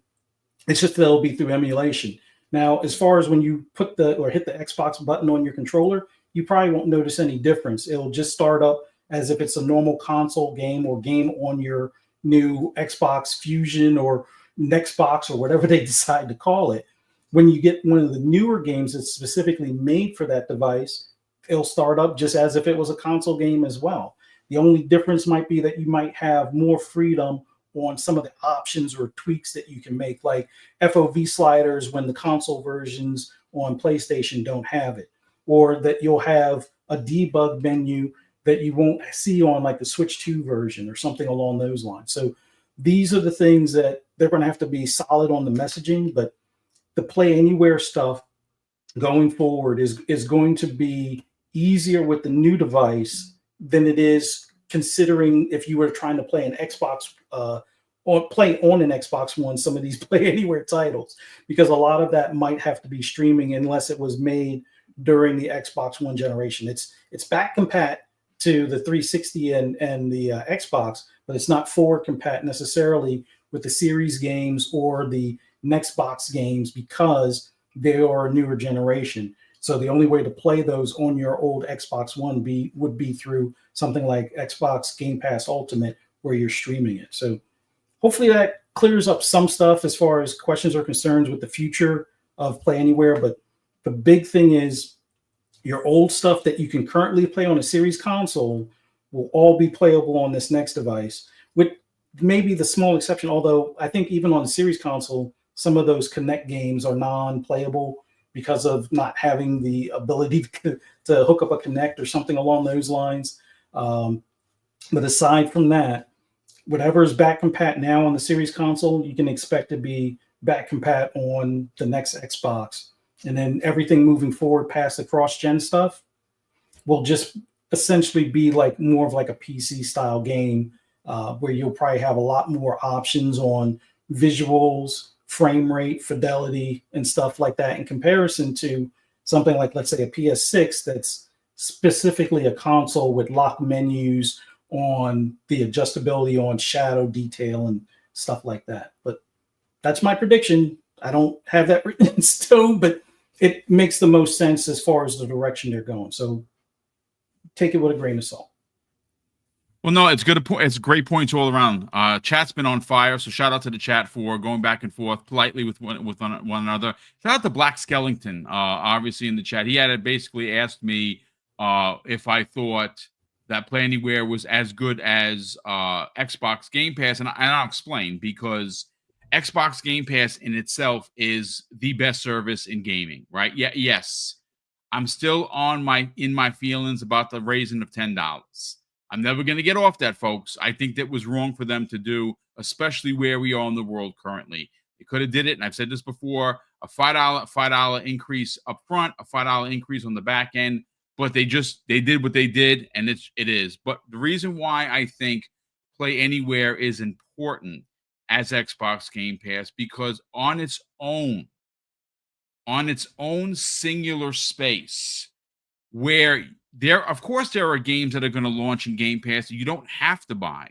It's just that it'll be through emulation. Now, as far as when you hit the Xbox button on your controller, you probably won't notice any difference. It'll just start up as if it's a normal console game or game on your new Xbox Fusion or Nextbox or whatever they decide to call it. When you get one of the newer games that's specifically made for that device, it'll start up just as if it was a console game as well. The only difference might be that you might have more freedom on some of the options or tweaks that you can make, like FOV sliders when the console versions on PlayStation don't have it, or that you'll have a debug menu that you won't see on like the Switch 2 version or something along those lines. So these are the things that they're going to have to be solid on the messaging, but the Play Anywhere stuff going forward is going to be easier with the new device than it is considering if you were trying to play an Xbox or play on an Xbox One, some of these Play Anywhere titles, because a lot of that might have to be streaming unless it was made during the Xbox One generation. It's back compat to the 360 and the Xbox, but it's not forward compat necessarily with the Series games or the Nextbox games because they are a newer generation. So the only way to play those on your old Xbox One would be through something like Xbox Game Pass Ultimate, where you're streaming it. So hopefully that clears up some stuff as far as questions or concerns with the future of Play Anywhere. But the big thing is your old stuff that you can currently play on a Series console will all be playable on this next device, with maybe the small exception, although I think even on the Series console, some of those Kinect games are non-playable because of not having the ability to hook up a Kinect or something along those lines. But aside from that, whatever is back compat now on the Series console, you can expect to be back compat on the next Xbox. And then everything moving forward past the cross-gen stuff will just essentially be like more of like a PC style game, where you'll probably have a lot more options on visuals, frame rate, fidelity, and stuff like that in comparison to something like, let's say, a PS6 that's specifically a console with locked menus on the adjustability on shadow detail and stuff like that. But that's my prediction. I don't have that written in stone, but it makes the most sense as far as the direction they're going. So take it with a grain of salt. Well, no, it's good. It's great points all around. Chat's been on fire, so shout out to the chat for going back and forth politely with one another. Shout out to Black Skellington, obviously in the chat. He had basically asked me if I thought that Play Anywhere was as good as Xbox Game Pass, and I'll explain, because Xbox Game Pass in itself is the best service in gaming, right? Yeah, yes, I'm still in my feelings about the raising of $10. I'm never going to get off that, folks. I think that was wrong for them to do, especially where we are in the world currently. They could have did it, and I've said this before, a $5 increase up front, a $5 increase on the back end, but they did what they did, and it is. But the reason why I think Play Anywhere is important as Xbox Game Pass, because on its own singular space, where of course there are games that are going to launch in Game Pass that you don't have to buy,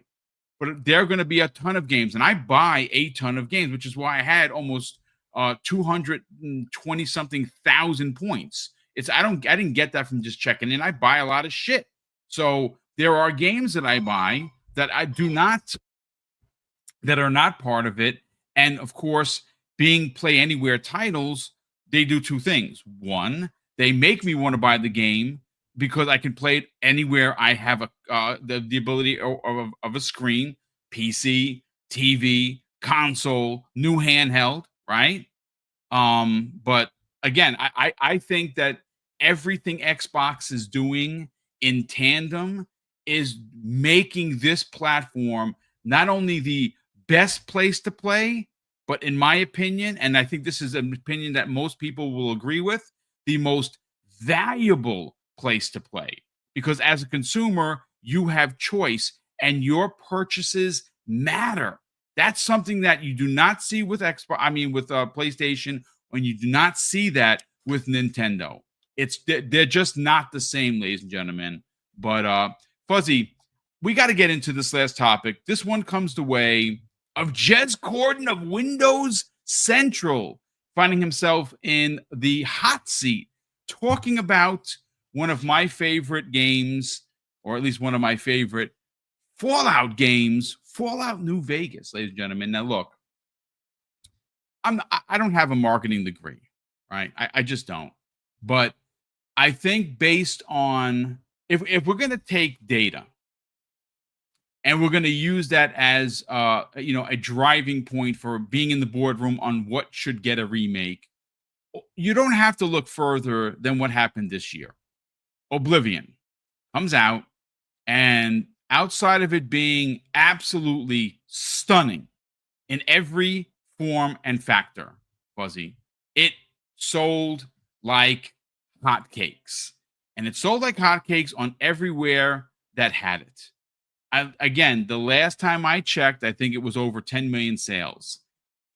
but there are going to be a ton of games, and I buy a ton of games, which is why I had almost 220 something thousand points. I didn't get that from just checking in. I buy a lot of shit. So there are games that I buy that that are not part of it. And of course, being Play Anywhere titles, they do two things. One, they make me want to buy the game because I can play it anywhere I have the ability of a screen, PC, TV, console, new handheld, right? But again, I think that everything Xbox is doing in tandem is making this platform not only the best place to play, but in my opinion, and I think this is an opinion that most people will agree with, the most valuable place to play. Because as a consumer, you have choice and your purchases matter. That's something that you do not see with PlayStation, when you do not see that with Nintendo. They're just not the same, ladies and gentlemen. But Fuzzy, we got to get into this last topic. This one comes the way of Jez Corden of Windows Central, finding himself in the hot seat, talking about one of my favorite games, or at least one of my favorite Fallout games, Fallout New Vegas, ladies and gentlemen. Now, look, I don't have a marketing degree, right? I just don't. But I think based on, if we're going to take data and we're going to use that as a driving point for being in the boardroom on what should get a remake, you don't have to look further than what happened this year. Oblivion comes out, and outside of it being absolutely stunning in every form and factor, Fuzzy, it sold like hotcakes. and it sold like hotcakes on everywhere that had it. Again, the last time I checked, I think it was over 10 million sales.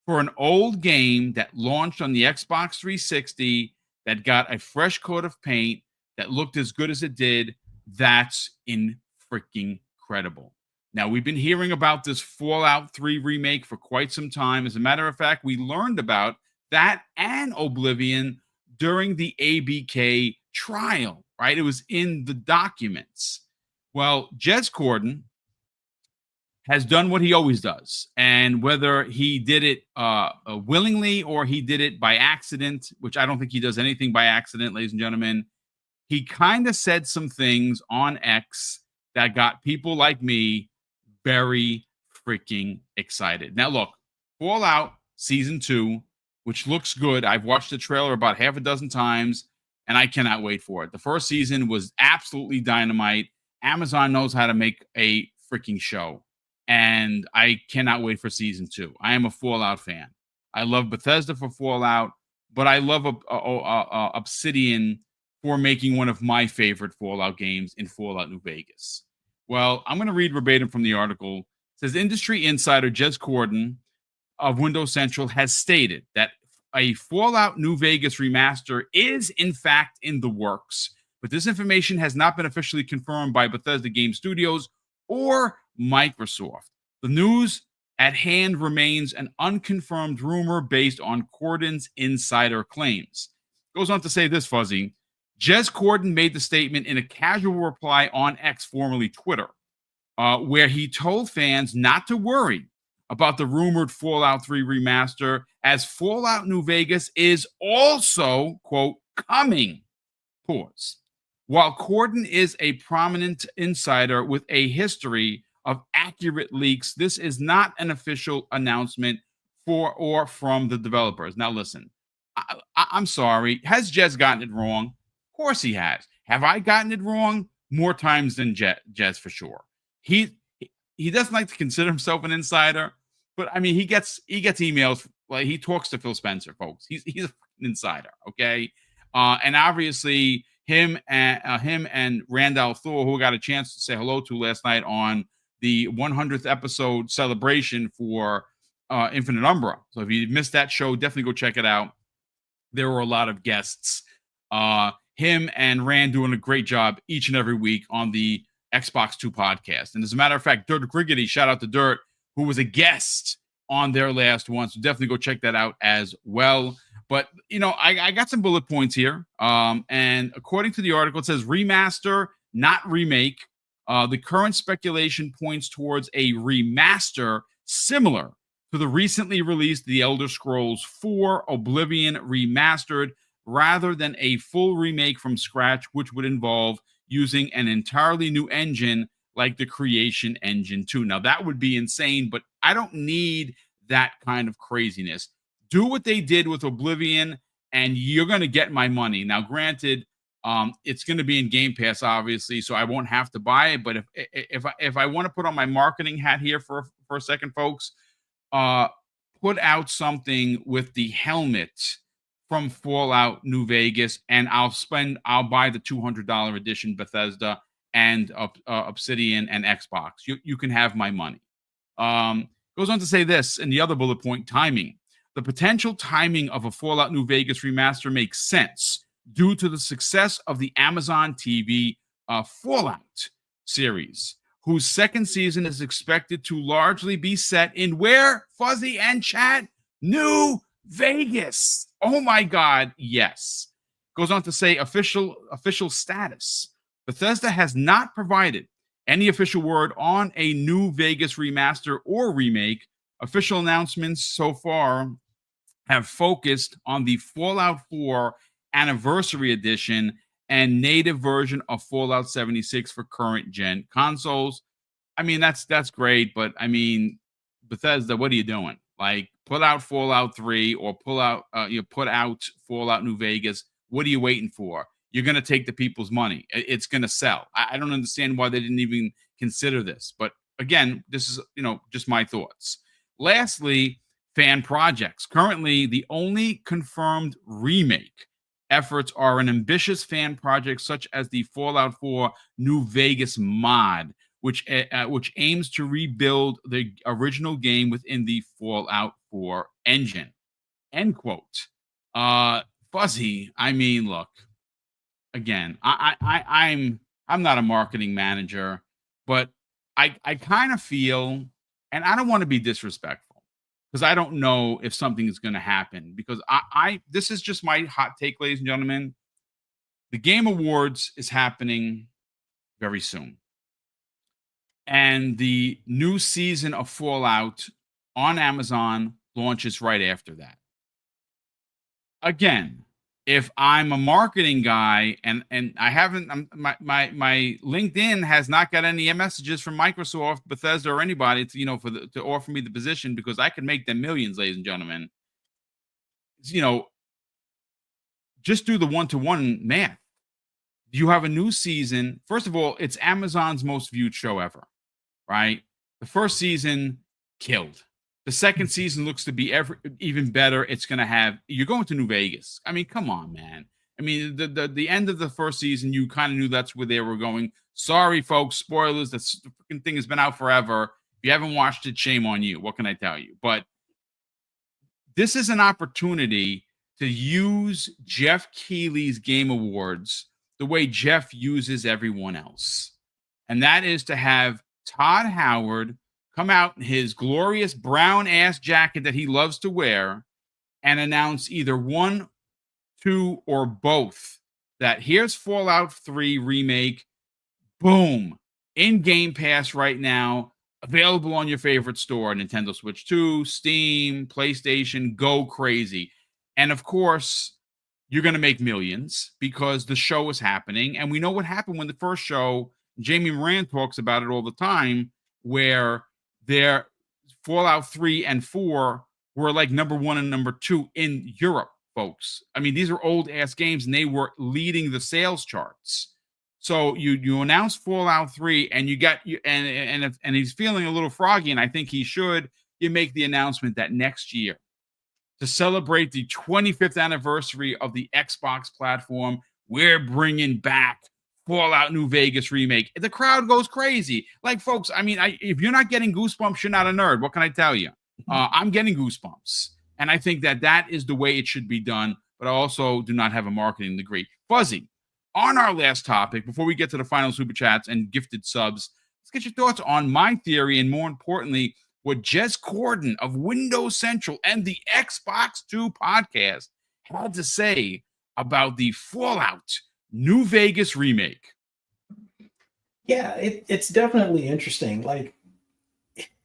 For an old game that launched on the Xbox 360, that got a fresh coat of paint, that looked as good as it did, that's freaking incredible. Now, we've been hearing about this Fallout 3 remake for quite some time. As a matter of fact, we learned about that and Oblivion during the ABK trial, right? It was in the documents. Well, Jez Corden has done what he always does. And whether he did it willingly or he did it by accident, which I don't think he does anything by accident, ladies and gentlemen, he kind of said some things on X that got people like me very freaking excited. Now, look, Fallout Season 2, which looks good. I've watched the trailer about half a dozen times, and I cannot wait for it. The first season was absolutely dynamite. Amazon knows how to make a freaking show, and I cannot wait for Season 2. I am a Fallout fan. I love Bethesda for Fallout, but I love Obsidian for making one of my favorite Fallout games in Fallout New Vegas. Well, I'm going to read verbatim from the article. It says, industry insider Jez Corden of Windows Central has stated that a Fallout New Vegas remaster is in fact in the works, but this information has not been officially confirmed by Bethesda Game Studios or Microsoft. The news at hand remains an unconfirmed rumor based on Corden's insider claims. Goes on to say this, Fuzzy. Jez Corden made the statement in a casual reply on X, formerly Twitter, where he told fans not to worry about the rumored Fallout 3 remaster, as Fallout New Vegas is also, quote, coming. Pause. While Corden is a prominent insider with a history of accurate leaks, this is not an official announcement for or from the developers. Now, listen, I'm sorry. Has Jez gotten it wrong? Of course he has. Have I gotten it wrong? More times than Jez, for sure. He doesn't like to consider himself an insider, but I mean, he gets emails. Like, he talks to Phil Spencer, folks. He's an insider, okay? And obviously, him and Randall Thor, who got a chance to say hello to last night on the 100th episode celebration for Infinite Umbra. So if you missed that show, definitely go check it out. There were a lot of guests. Him and Rand doing a great job each and every week on the Xbox 2 podcast. And as a matter of fact, Dirt Griggity, shout out to Dirt, who was a guest on their last one. So definitely go check that out as well. But, you know, I got some bullet points here. And according to the article, it says remaster, not remake. The current speculation points towards a remaster similar to the recently released The Elder Scrolls 4 Oblivion Remastered, rather than a full remake from scratch, which would involve using an entirely new engine like the Creation Engine 2. Now, that would be insane, but I don't need that kind of craziness. Do what they did with Oblivion, and you're going to get my money. Now, granted, it's going to be in Game Pass, obviously, so I won't have to buy it. But if I want to put on my marketing hat here for a second, folks, put out something with the helmet from Fallout New Vegas, and I'll buy the $200 edition Bethesda and Obsidian and Xbox. You can have my money. Goes on to say this in the other bullet point, timing. The potential timing of a Fallout New Vegas remaster makes sense due to the success of the Amazon TV Fallout series, whose second season is expected to largely be set in where, Fuzzy and Chat? New Vegas. Oh my God, yes. Goes on to say official status. Bethesda has not provided any official word on a New Vegas remaster or remake. Official announcements so far have focused on the Fallout 4 Anniversary Edition and native version of Fallout 76 for current gen consoles. I mean, that's great, but I mean, Bethesda, what are you doing? Like, put out Fallout 3 or put out Fallout New Vegas. What are you waiting for? You're going to take the people's money. It's going to sell. I don't understand why they didn't even consider this. But again, this is, just my thoughts. Lastly, fan projects. Currently, the only confirmed remake efforts are an ambitious fan project such as the Fallout 4 New Vegas mod, which aims to rebuild the original game within the Fallout 4 engine. End quote. Fuzzy, I mean, look, again, I'm not a marketing manager, but I kind of feel, and I don't want to be disrespectful because I don't know if something is going to happen, because I this is just my hot take, ladies and gentlemen. The Game Awards is happening very soon, and the new season of Fallout on Amazon launches right after that. Again, if I'm a marketing guy and I haven't, my LinkedIn has not got any messages from Microsoft, Bethesda, or anybody to, to offer me the position, because I can make them millions, ladies and gentlemen. Just do the one-to-one math. You have a new season. First of all, it's Amazon's most viewed show ever, right? The first season killed. The second season looks to be even better. You're going to New Vegas. I mean, come on, man. I mean, the end of the first season, you kind of knew that's where they were going. Sorry, folks, spoilers. The freaking thing has been out forever. If you haven't watched it, shame on you. What can I tell you? But this is an opportunity to use Jeff Keighley's Game Awards the way Jeff uses everyone else. And that is to have Todd Howard come out in his glorious brown ass jacket that he loves to wear and announce either one, two, or both that here's Fallout 3 remake, boom, in Game Pass right now, available on your favorite store, Nintendo Switch 2, Steam, PlayStation, go crazy. And of course, you're going to make millions because the show is happening. And we know what happened when the first show, Jamie Moran talks about it all the time, where their Fallout 3 and 4 were like number 1 and number 2 in Europe, folks. I mean, these are old ass games and they were leading the sales charts. So you announce Fallout 3 and and he's feeling a little froggy, and I think he should. You make the announcement that next year, to celebrate the 25th anniversary of the Xbox platform, we're bringing back Fallout New Vegas remake. The crowd goes crazy. Like, folks, I mean, if you're not getting goosebumps, you're not a nerd. What can I tell you? I'm getting goosebumps. And I think that is the way it should be done. But I also do not have a marketing degree. Fuzzy, on our last topic, before we get to the final super chats and gifted subs, let's get your thoughts on my theory, and more importantly, what Jez Corden of Windows Central and the Xbox 2 podcast had to say about the Fallout New Vegas remake. Yeah, it's definitely interesting. Like,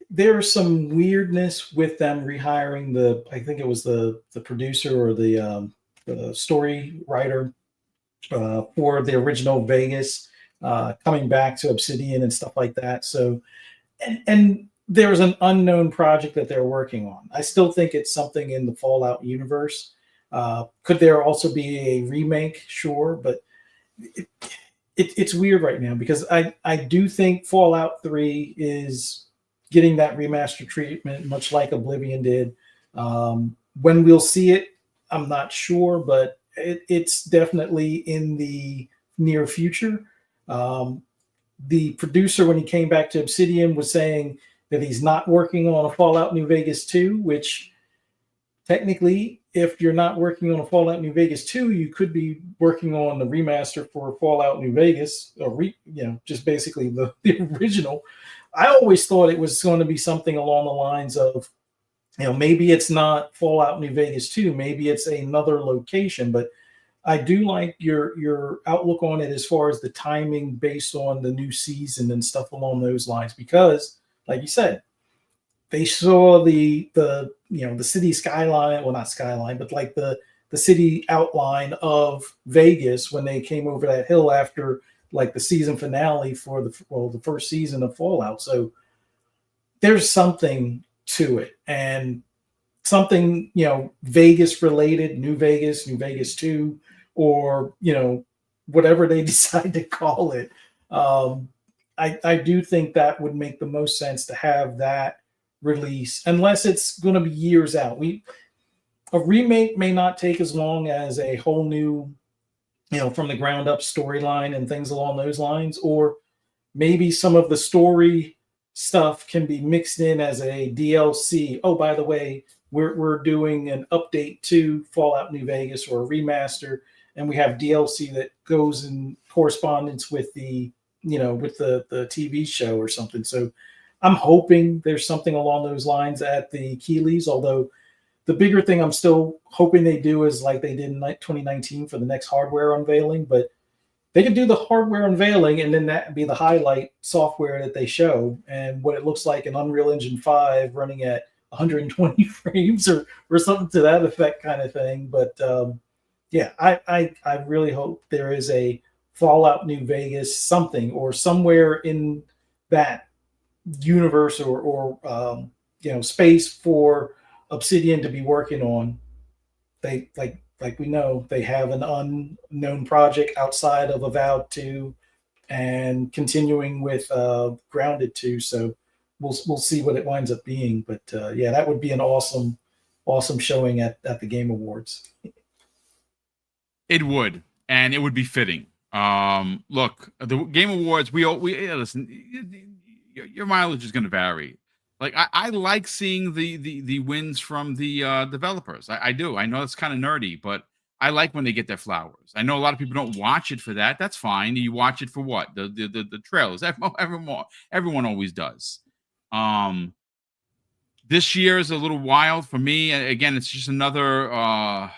there's some weirdness with them rehiring I think it was the producer or the story writer for the original Vegas, coming back to Obsidian and stuff like that. So, and there's an unknown project that they're working on. I still think it's something in the Fallout universe. Could there also be a remake? Sure, but it's weird right now because I do think Fallout 3 is getting that remaster treatment, much like Oblivion did. When we'll see it, I'm not sure, but it's definitely in the near future. The producer, when he came back to Obsidian, was saying that he's not working on a Fallout New Vegas 2, which technically, if you're not working on a Fallout New Vegas 2, you could be working on the remaster for Fallout New Vegas, or just basically the original. I always thought it was going to be something along the lines of, maybe it's not Fallout New Vegas 2, maybe it's another location, but I do like your outlook on it as far as the timing based on the new season and stuff along those lines, because like you said, they saw the city skyline, well, not skyline, but like the city outline of Vegas when they came over that hill after like the season finale for the first season of Fallout. So there's something to it, and something, Vegas related, New Vegas 2, or, whatever they decide to call it. I do think that would make the most sense to have that release, unless it's going to be years out. A remake may not take as long as a whole new from the ground up storyline and things along those lines, or maybe some of the story stuff can be mixed in as a DLC. Oh, by the way, we're doing an update to Fallout New Vegas or a remaster, and we have DLC that goes in correspondence with the with the TV show or something. So I'm hoping there's something along those lines at the Keeleys, although the bigger thing I'm still hoping they do is like they did in 2019 for the next hardware unveiling, but they could do the hardware unveiling and then that be the highlight software that they show and what it looks like in Unreal Engine 5 running at 120 frames or something to that effect kind of thing. But yeah, I really hope there is a Fallout New Vegas something or somewhere in that universe or space for Obsidian to be working on. They like we know they have an unknown project outside of Avowed 2 and continuing with Grounded 2. So we'll see what it winds up being. But yeah, that would be an awesome showing at the Game Awards. It would, and it would be fitting. Look, the Game Awards, we listen. Your mileage is going to vary. Like I like seeing the wins from the developers. I do. I know it's kind of nerdy, but I like when they get their flowers. I know a lot of people don't watch it for that. That's fine. You watch it for what? The trailers. Everyone always does. This year is a little wild for me. Again, it's just another I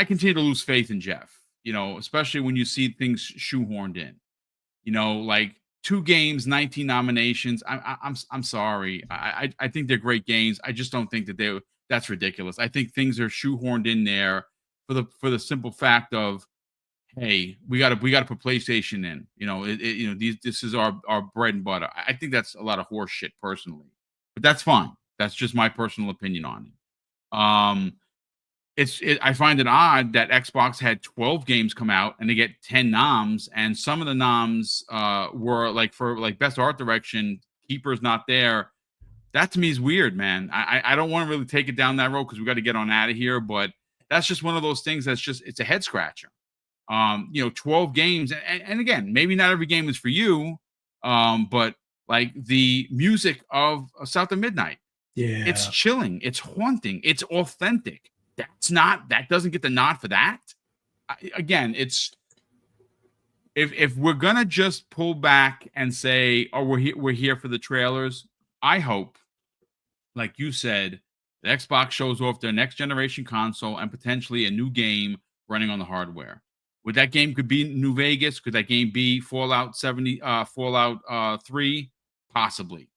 continue to lose faith in Jeff, especially when you see things shoehorned in, like 2 games, 19 nominations. I'm sorry. I think they're great games. I just don't think that that's ridiculous. I think things are shoehorned in there for the simple fact of, hey, we got to put PlayStation in. This is our bread and butter. I think that's a lot of horse shit personally, but that's fine. That's just my personal opinion on it. I find it odd that Xbox had 12 games come out and they get 10 noms, and some of the noms were like for like best art direction, Keeper's not there. That to me is weird, man. I don't want to really take it down that road because we got to get on out of here, but that's just one of those things it's a head scratcher. 12 games, and again, maybe not every game is for you, but like the music of South of Midnight, yeah, it's chilling, it's haunting, it's authentic. That doesn't get the nod for that. Again, it's if we're gonna just pull back and say, "Oh, we're here for the trailers," I hope, like you said, the Xbox shows off their next generation console and potentially a new game running on the hardware. Would that game could be New Vegas? Could that game be Fallout 3? Possibly.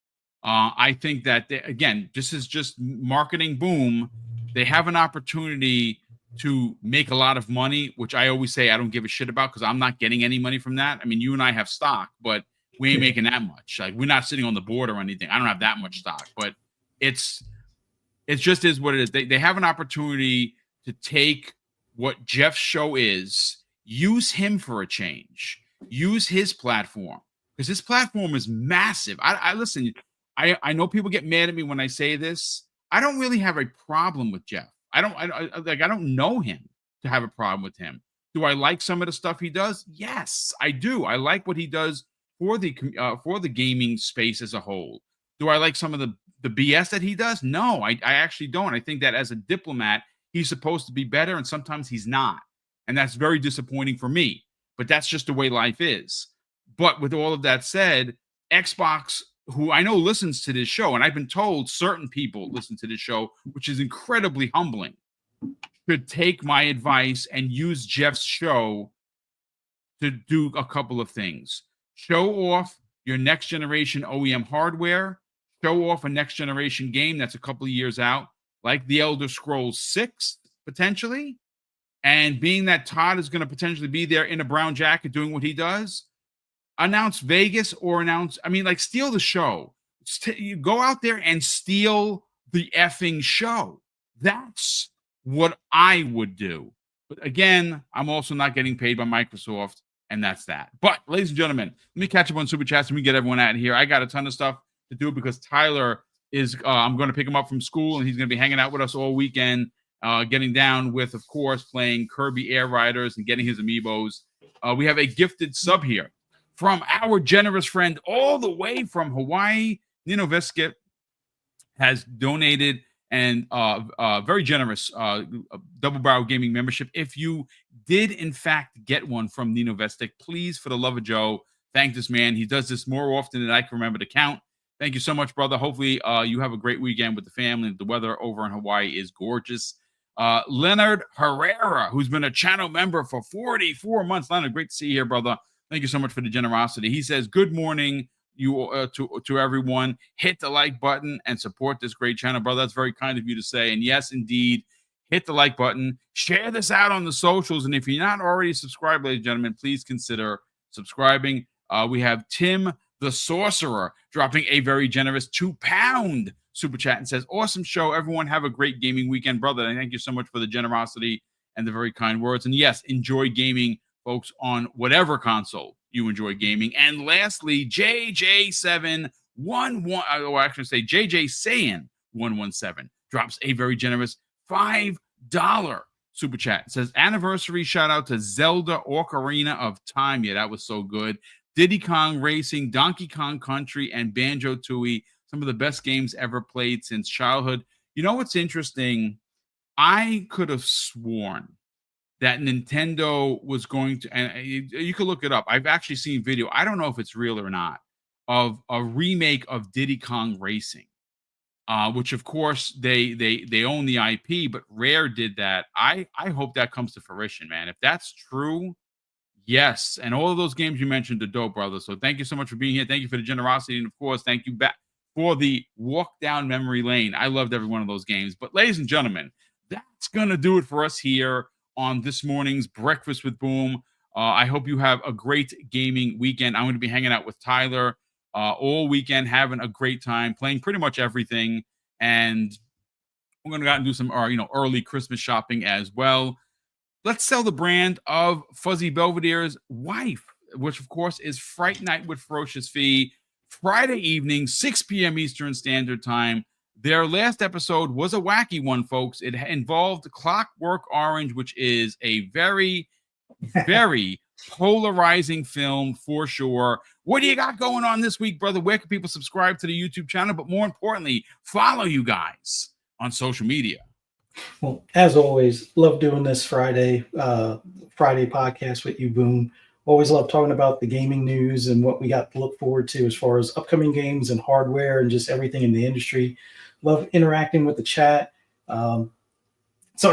I think that again, this is just marketing boom. They have an opportunity to make a lot of money, which I always say I don't give a shit about because I'm not getting any money from that. I mean, you and I have stock, but we ain't making that much. Like, we're not sitting on the board or anything. I don't have that much stock, but it's just is what it is. They have an opportunity to take what Jeff's show is, use him for a change, use his platform, because his platform is massive. I listen. I know people get mad at me when I say this. I don't really have a problem with Jeff. I don't know him to have a problem with him. Do I like some of the stuff he does? Yes, I do. I like what he does for the gaming space as a whole. Do I like some of the BS that he does? No, I actually don't. I think that as a diplomat, he's supposed to be better, and sometimes he's not. And that's very disappointing for me. But that's just the way life is. But with all of that said, Xbox, who I know listens to this show, and I've been told certain people listen to this show, which is incredibly humbling, should take my advice and use Jeff's show to do a couple of things. Show off your next generation OEM hardware, show off a next generation game that's a couple of years out, like The Elder Scrolls 6, potentially. And being that Todd is going to potentially be there in a brown jacket doing what he does, announce Vegas or steal the show. You go out there and steal the effing show. That's what I would do. But again, I'm also not getting paid by Microsoft, and that's that. But ladies and gentlemen, let me catch up on Super Chats and we get everyone out of here. I got a ton of stuff to do because Tyler is, I'm going to pick him up from school and he's going to be hanging out with us all weekend. getting down with, of course, playing Kirby Air Riders and getting his amiibos. We have a gifted sub here from our generous friend all the way from Hawaii. Nino Visket has donated and very generous Double Barrel Gaming membership. If you did, in fact, get one from Nino Vestic, please, for the love of Joe, thank this man. He does this more often than I can remember to count. Thank you so much, brother. Hopefully you have a great weekend with the family. The weather over in Hawaii is gorgeous. Leonard Herrera, who's been a channel member for 44 months. Leonard, great to see you here, brother. Thank you so much for the generosity. He says, good morning to everyone. Hit the like button and support this great channel, brother. That's very kind of you to say. And yes, indeed, hit the like button. Share this out on the socials. And if you're not already subscribed, ladies and gentlemen, please consider subscribing. We have Tim the Sorcerer dropping a very generous £2 super chat and says, awesome show. Everyone have a great gaming weekend, brother. And thank you so much for the generosity and the very kind words. And yes, enjoy gaming, folks, on whatever console you enjoy gaming. And lastly, JJ711, oh, I actually say JJ Sayin 117 drops a very generous $5 super chat. It says, anniversary shout out to Zelda Ocarina of Time. Yeah, that was so good. Diddy Kong Racing, Donkey Kong Country, and Banjo-Tooie, some of the best games ever played since childhood. You know what's interesting? I could have sworn that Nintendo was going to, and you could look it up. I've actually seen video. I don't know if it's real or not, of a remake of Diddy Kong Racing, which of course they own the IP, but Rare did that. I hope that comes to fruition, man. If that's true, yes. And all of those games you mentioned are dope, brother. So thank you so much for being here. Thank you for the generosity. And of course, thank you back for the walk down memory lane. I loved every one of those games. But ladies and gentlemen, that's going to do it for us here on this morning's Breakfast with Boom. I hope you have a great gaming weekend. I'm going to be hanging out with Tyler all weekend, having a great time, playing pretty much everything. And we're going to go out and do some early Christmas shopping as well. Let's sell the brand of Fuzzy Belvedere's wife, which, of course, is Fright Night with Ferocious Fee, Friday evening, 6 p.m. Eastern Standard Time. Their last episode was a wacky one, folks. It involved Clockwork Orange, which is a very, very polarizing film for sure. What do you got going on this week, brother? Where can people subscribe to the YouTube channel? But more importantly, follow you guys on social media. Well, as always, love doing this Friday podcast with you, Boom. Always love talking about the gaming news and what we got to look forward to as far as upcoming games and hardware and just everything in the industry. Love interacting with the chat. Sorry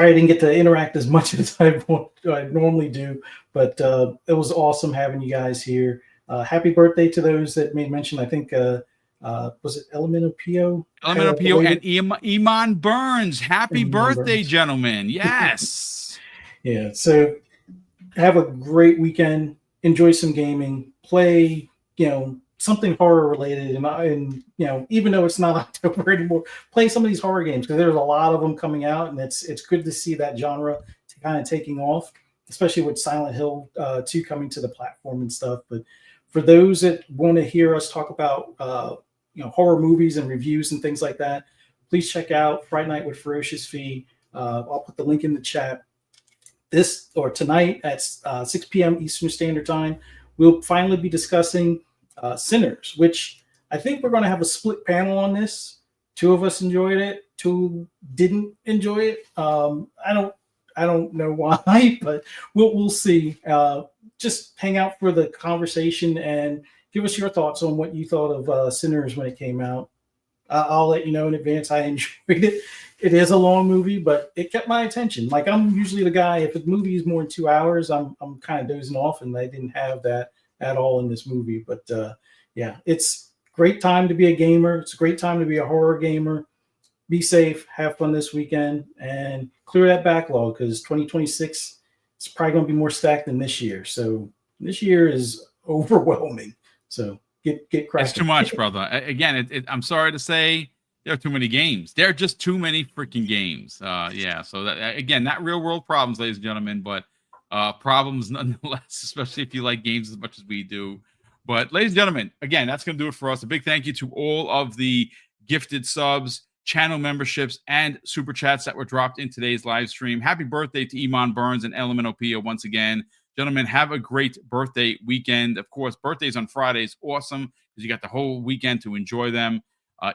I didn't get to interact as much as I normally do, but it was awesome having you guys here. Happy birthday to those that made mention. I think was it Elemento Pio? Elemento Pio and Iman Burns. Happy birthday, Burns. Gentlemen. Yes. Yeah. So have a great weekend. Enjoy some gaming. Play, something horror related. And even though it's not October anymore, play some of these horror games because there's a lot of them coming out, and it's good to see that genre kind of taking off, especially with Silent Hill 2 coming to the platform and stuff. But for those that want to hear us talk about horror movies and reviews and things like that, please check out Fright Night with Ferocious Fee. I'll put the link in the chat. Tonight at 6 p.m. Eastern Standard Time, we'll finally be discussing Sinners, which I think we're going to have a split panel on this. 2 of us enjoyed it, 2 didn't enjoy it. I don't know why, but we'll see. Just hang out for the conversation and give us your thoughts on what you thought of Sinners when it came out. I'll let you know in advance. I enjoyed it. It is a long movie, but it kept my attention. Like, I'm usually the guy, if a movie is more than 2 hours, I'm kind of dozing off, and I didn't have that at all in this movie. But yeah, it's a great time to be a gamer. It's a great time to be a horror gamer. Be safe, have fun this weekend, and clear that backlog because 2026 is probably going to be more stacked than this year. So this year is overwhelming. So get cracking. It's too much, brother. Again, I'm sorry to say, there are too many games. There are just too many freaking games. Yeah. So that, again, not real world problems, ladies and gentlemen, but problems nonetheless, especially if you like games as much as we do. But ladies and gentlemen, again, that's going to do it for us. A big thank you to all of the gifted subs. channel memberships, and super chats that were dropped in today's live stream. Happy birthday to Iman Burns and Element Opia once again. Gentlemen, have a great birthday weekend. Of course, birthdays on Fridays, awesome, because you got the whole weekend to enjoy them.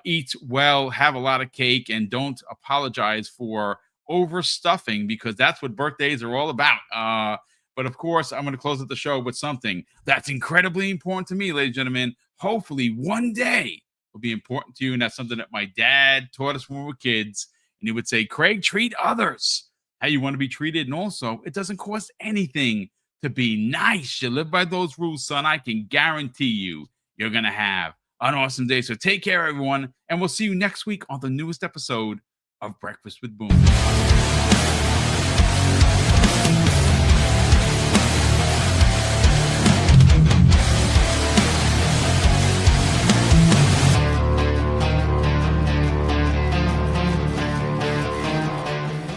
Eat well, have a lot of cake, and don't apologize for overstuffing, because that's what birthdays are all about. But of course, I'm going to close out the show with something that's incredibly important to me, ladies and gentlemen. Hopefully, one day will be important to you, and that's something that my dad taught us when we were kids. And he would say, Craig, treat others how you want to be treated. And also, it doesn't cost anything to be nice. You live by those rules, son. I can guarantee you're going to have an awesome day. So take care, everyone, and we'll see you next week on the newest episode of Breakfast with Boom.